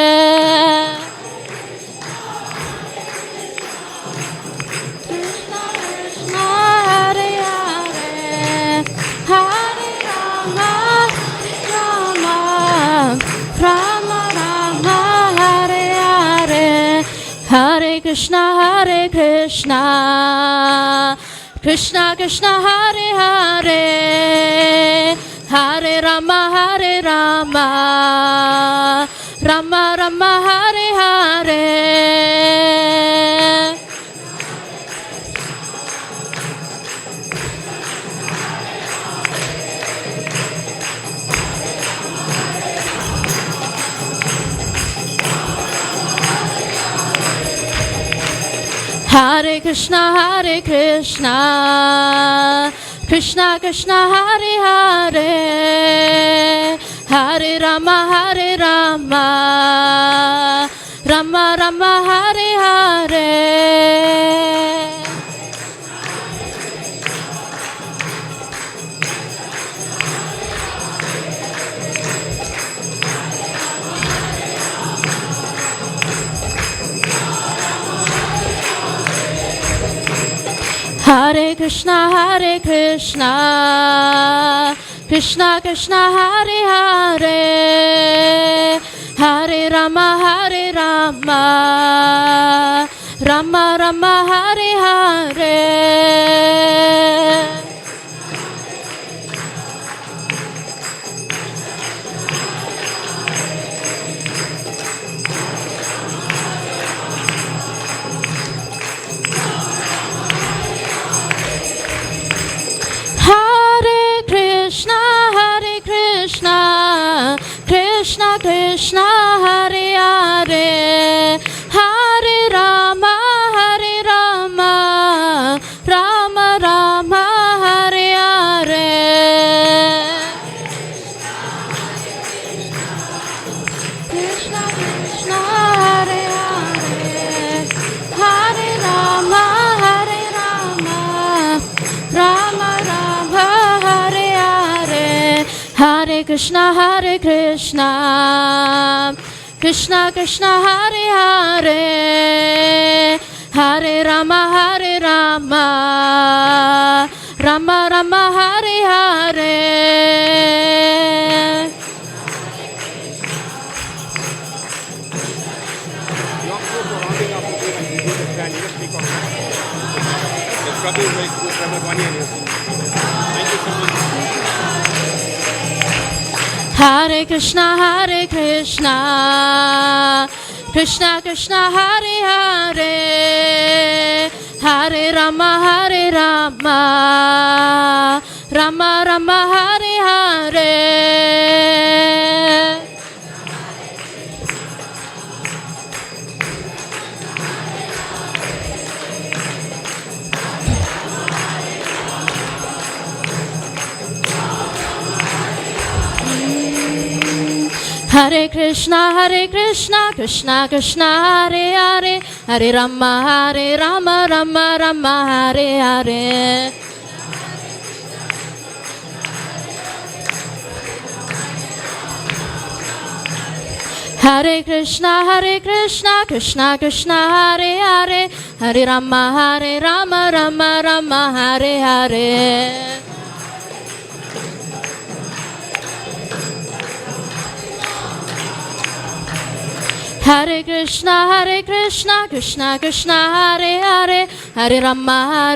Krishna Krishna, Hare Hare, Hare Rama, Rama Rama, Hare Hare. Hare Krishna, Krishna Krishna, Hare Hare, Hare Rama, Rama Rama, Hare Hare. Hare Krishna, Krishna Krishna, Hare Hare, Hare Rama, Rama Rama, Hare Hare. Hare Krishna, Krishna Krishna, Hare Hare, Hare Rama, Rama Rama, Hare Hare. Hare Krishna, Krishna Krishna, Hare Hare, Hare Rama, Rama Rama, Hare Hare. Krishna Krishna, Hare Hare, Hare Rama, Rama Rama, Hare Hare. Hare Krishna, Krishna Krishna Hare Hare, Hare Rama Rama Rama Hare Hare. Hare Krishna Krishna Krishna Hare Hare, Hare Rama Rama Rama Hare Hare. Hare Krishna Krishna Krishna Hare Hare, Hare Rama Rama Rama Hare Hare. Hare Krishna Krishna Krishna Hare Hare, Hare Rama Rama Rama Hare Hare. Hare Krishna Krishna Krishna Hare Hare, Hare Rama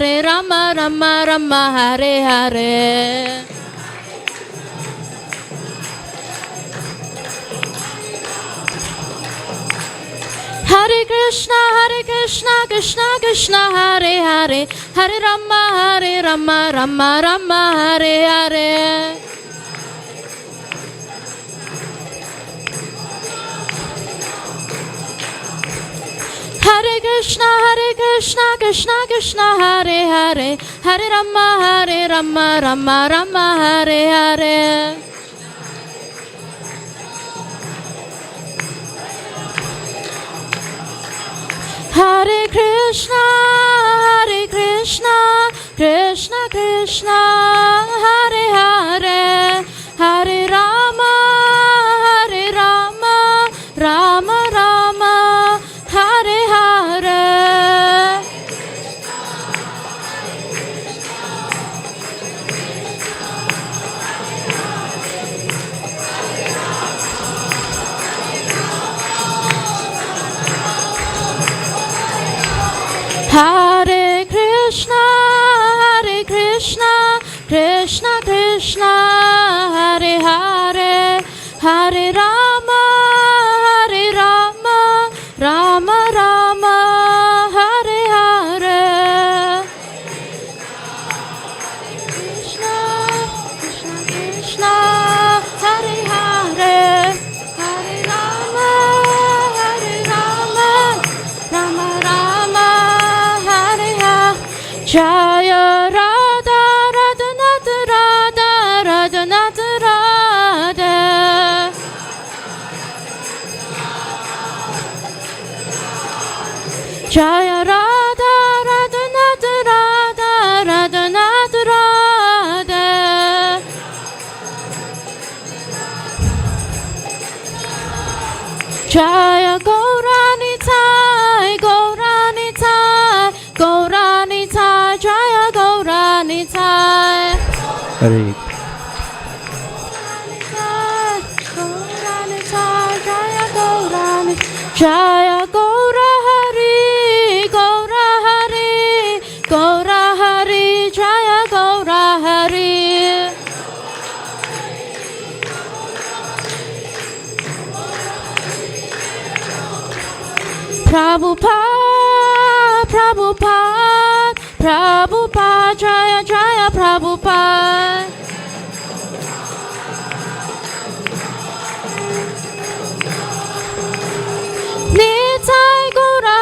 Rama Rama Hare Hare. Hare Krishna Krishna Krishna Hare Hare, Hare Rama Rama Rama Hare Hare. Hare Krishna Krishna Krishna Hare Hare, Hare Rama Rama Rama Hare Hare. Hare Krishna Krishna Krishna Hare Hare, Hare Rama Rama Rama Hare Hare. Hare Krishna Krishna Krishna Hare Hare, Hare Rama Rama Rama Hare Hare. Krishna Krishna Hare Hare, Hare Rama Rama Rama Hare Hare. Jaya Radha Radhanath Radha Radhanath Radha. Jaya Radha Radhanath Radha Radhanath Radha. Jaya Gaurani Thai Jaya Gaurani Thai. Hare Gaurani Thai Jaya Gaurani, Jaya Gaura Hari Jaya Gaura Hari. Prabhupada Jaya Jaya Prabhupada. Nitai Gaura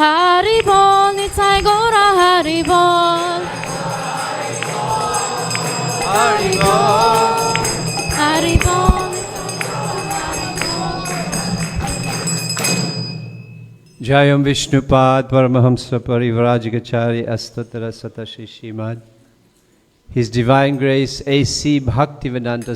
Haribol Nitai Gaura Haribol. Haribol. Jayam Vishnupad Paramahamsa Parivrajagacharya Astotara Satashi Shrimad. His Divine Grace A.C. Bhaktivedanta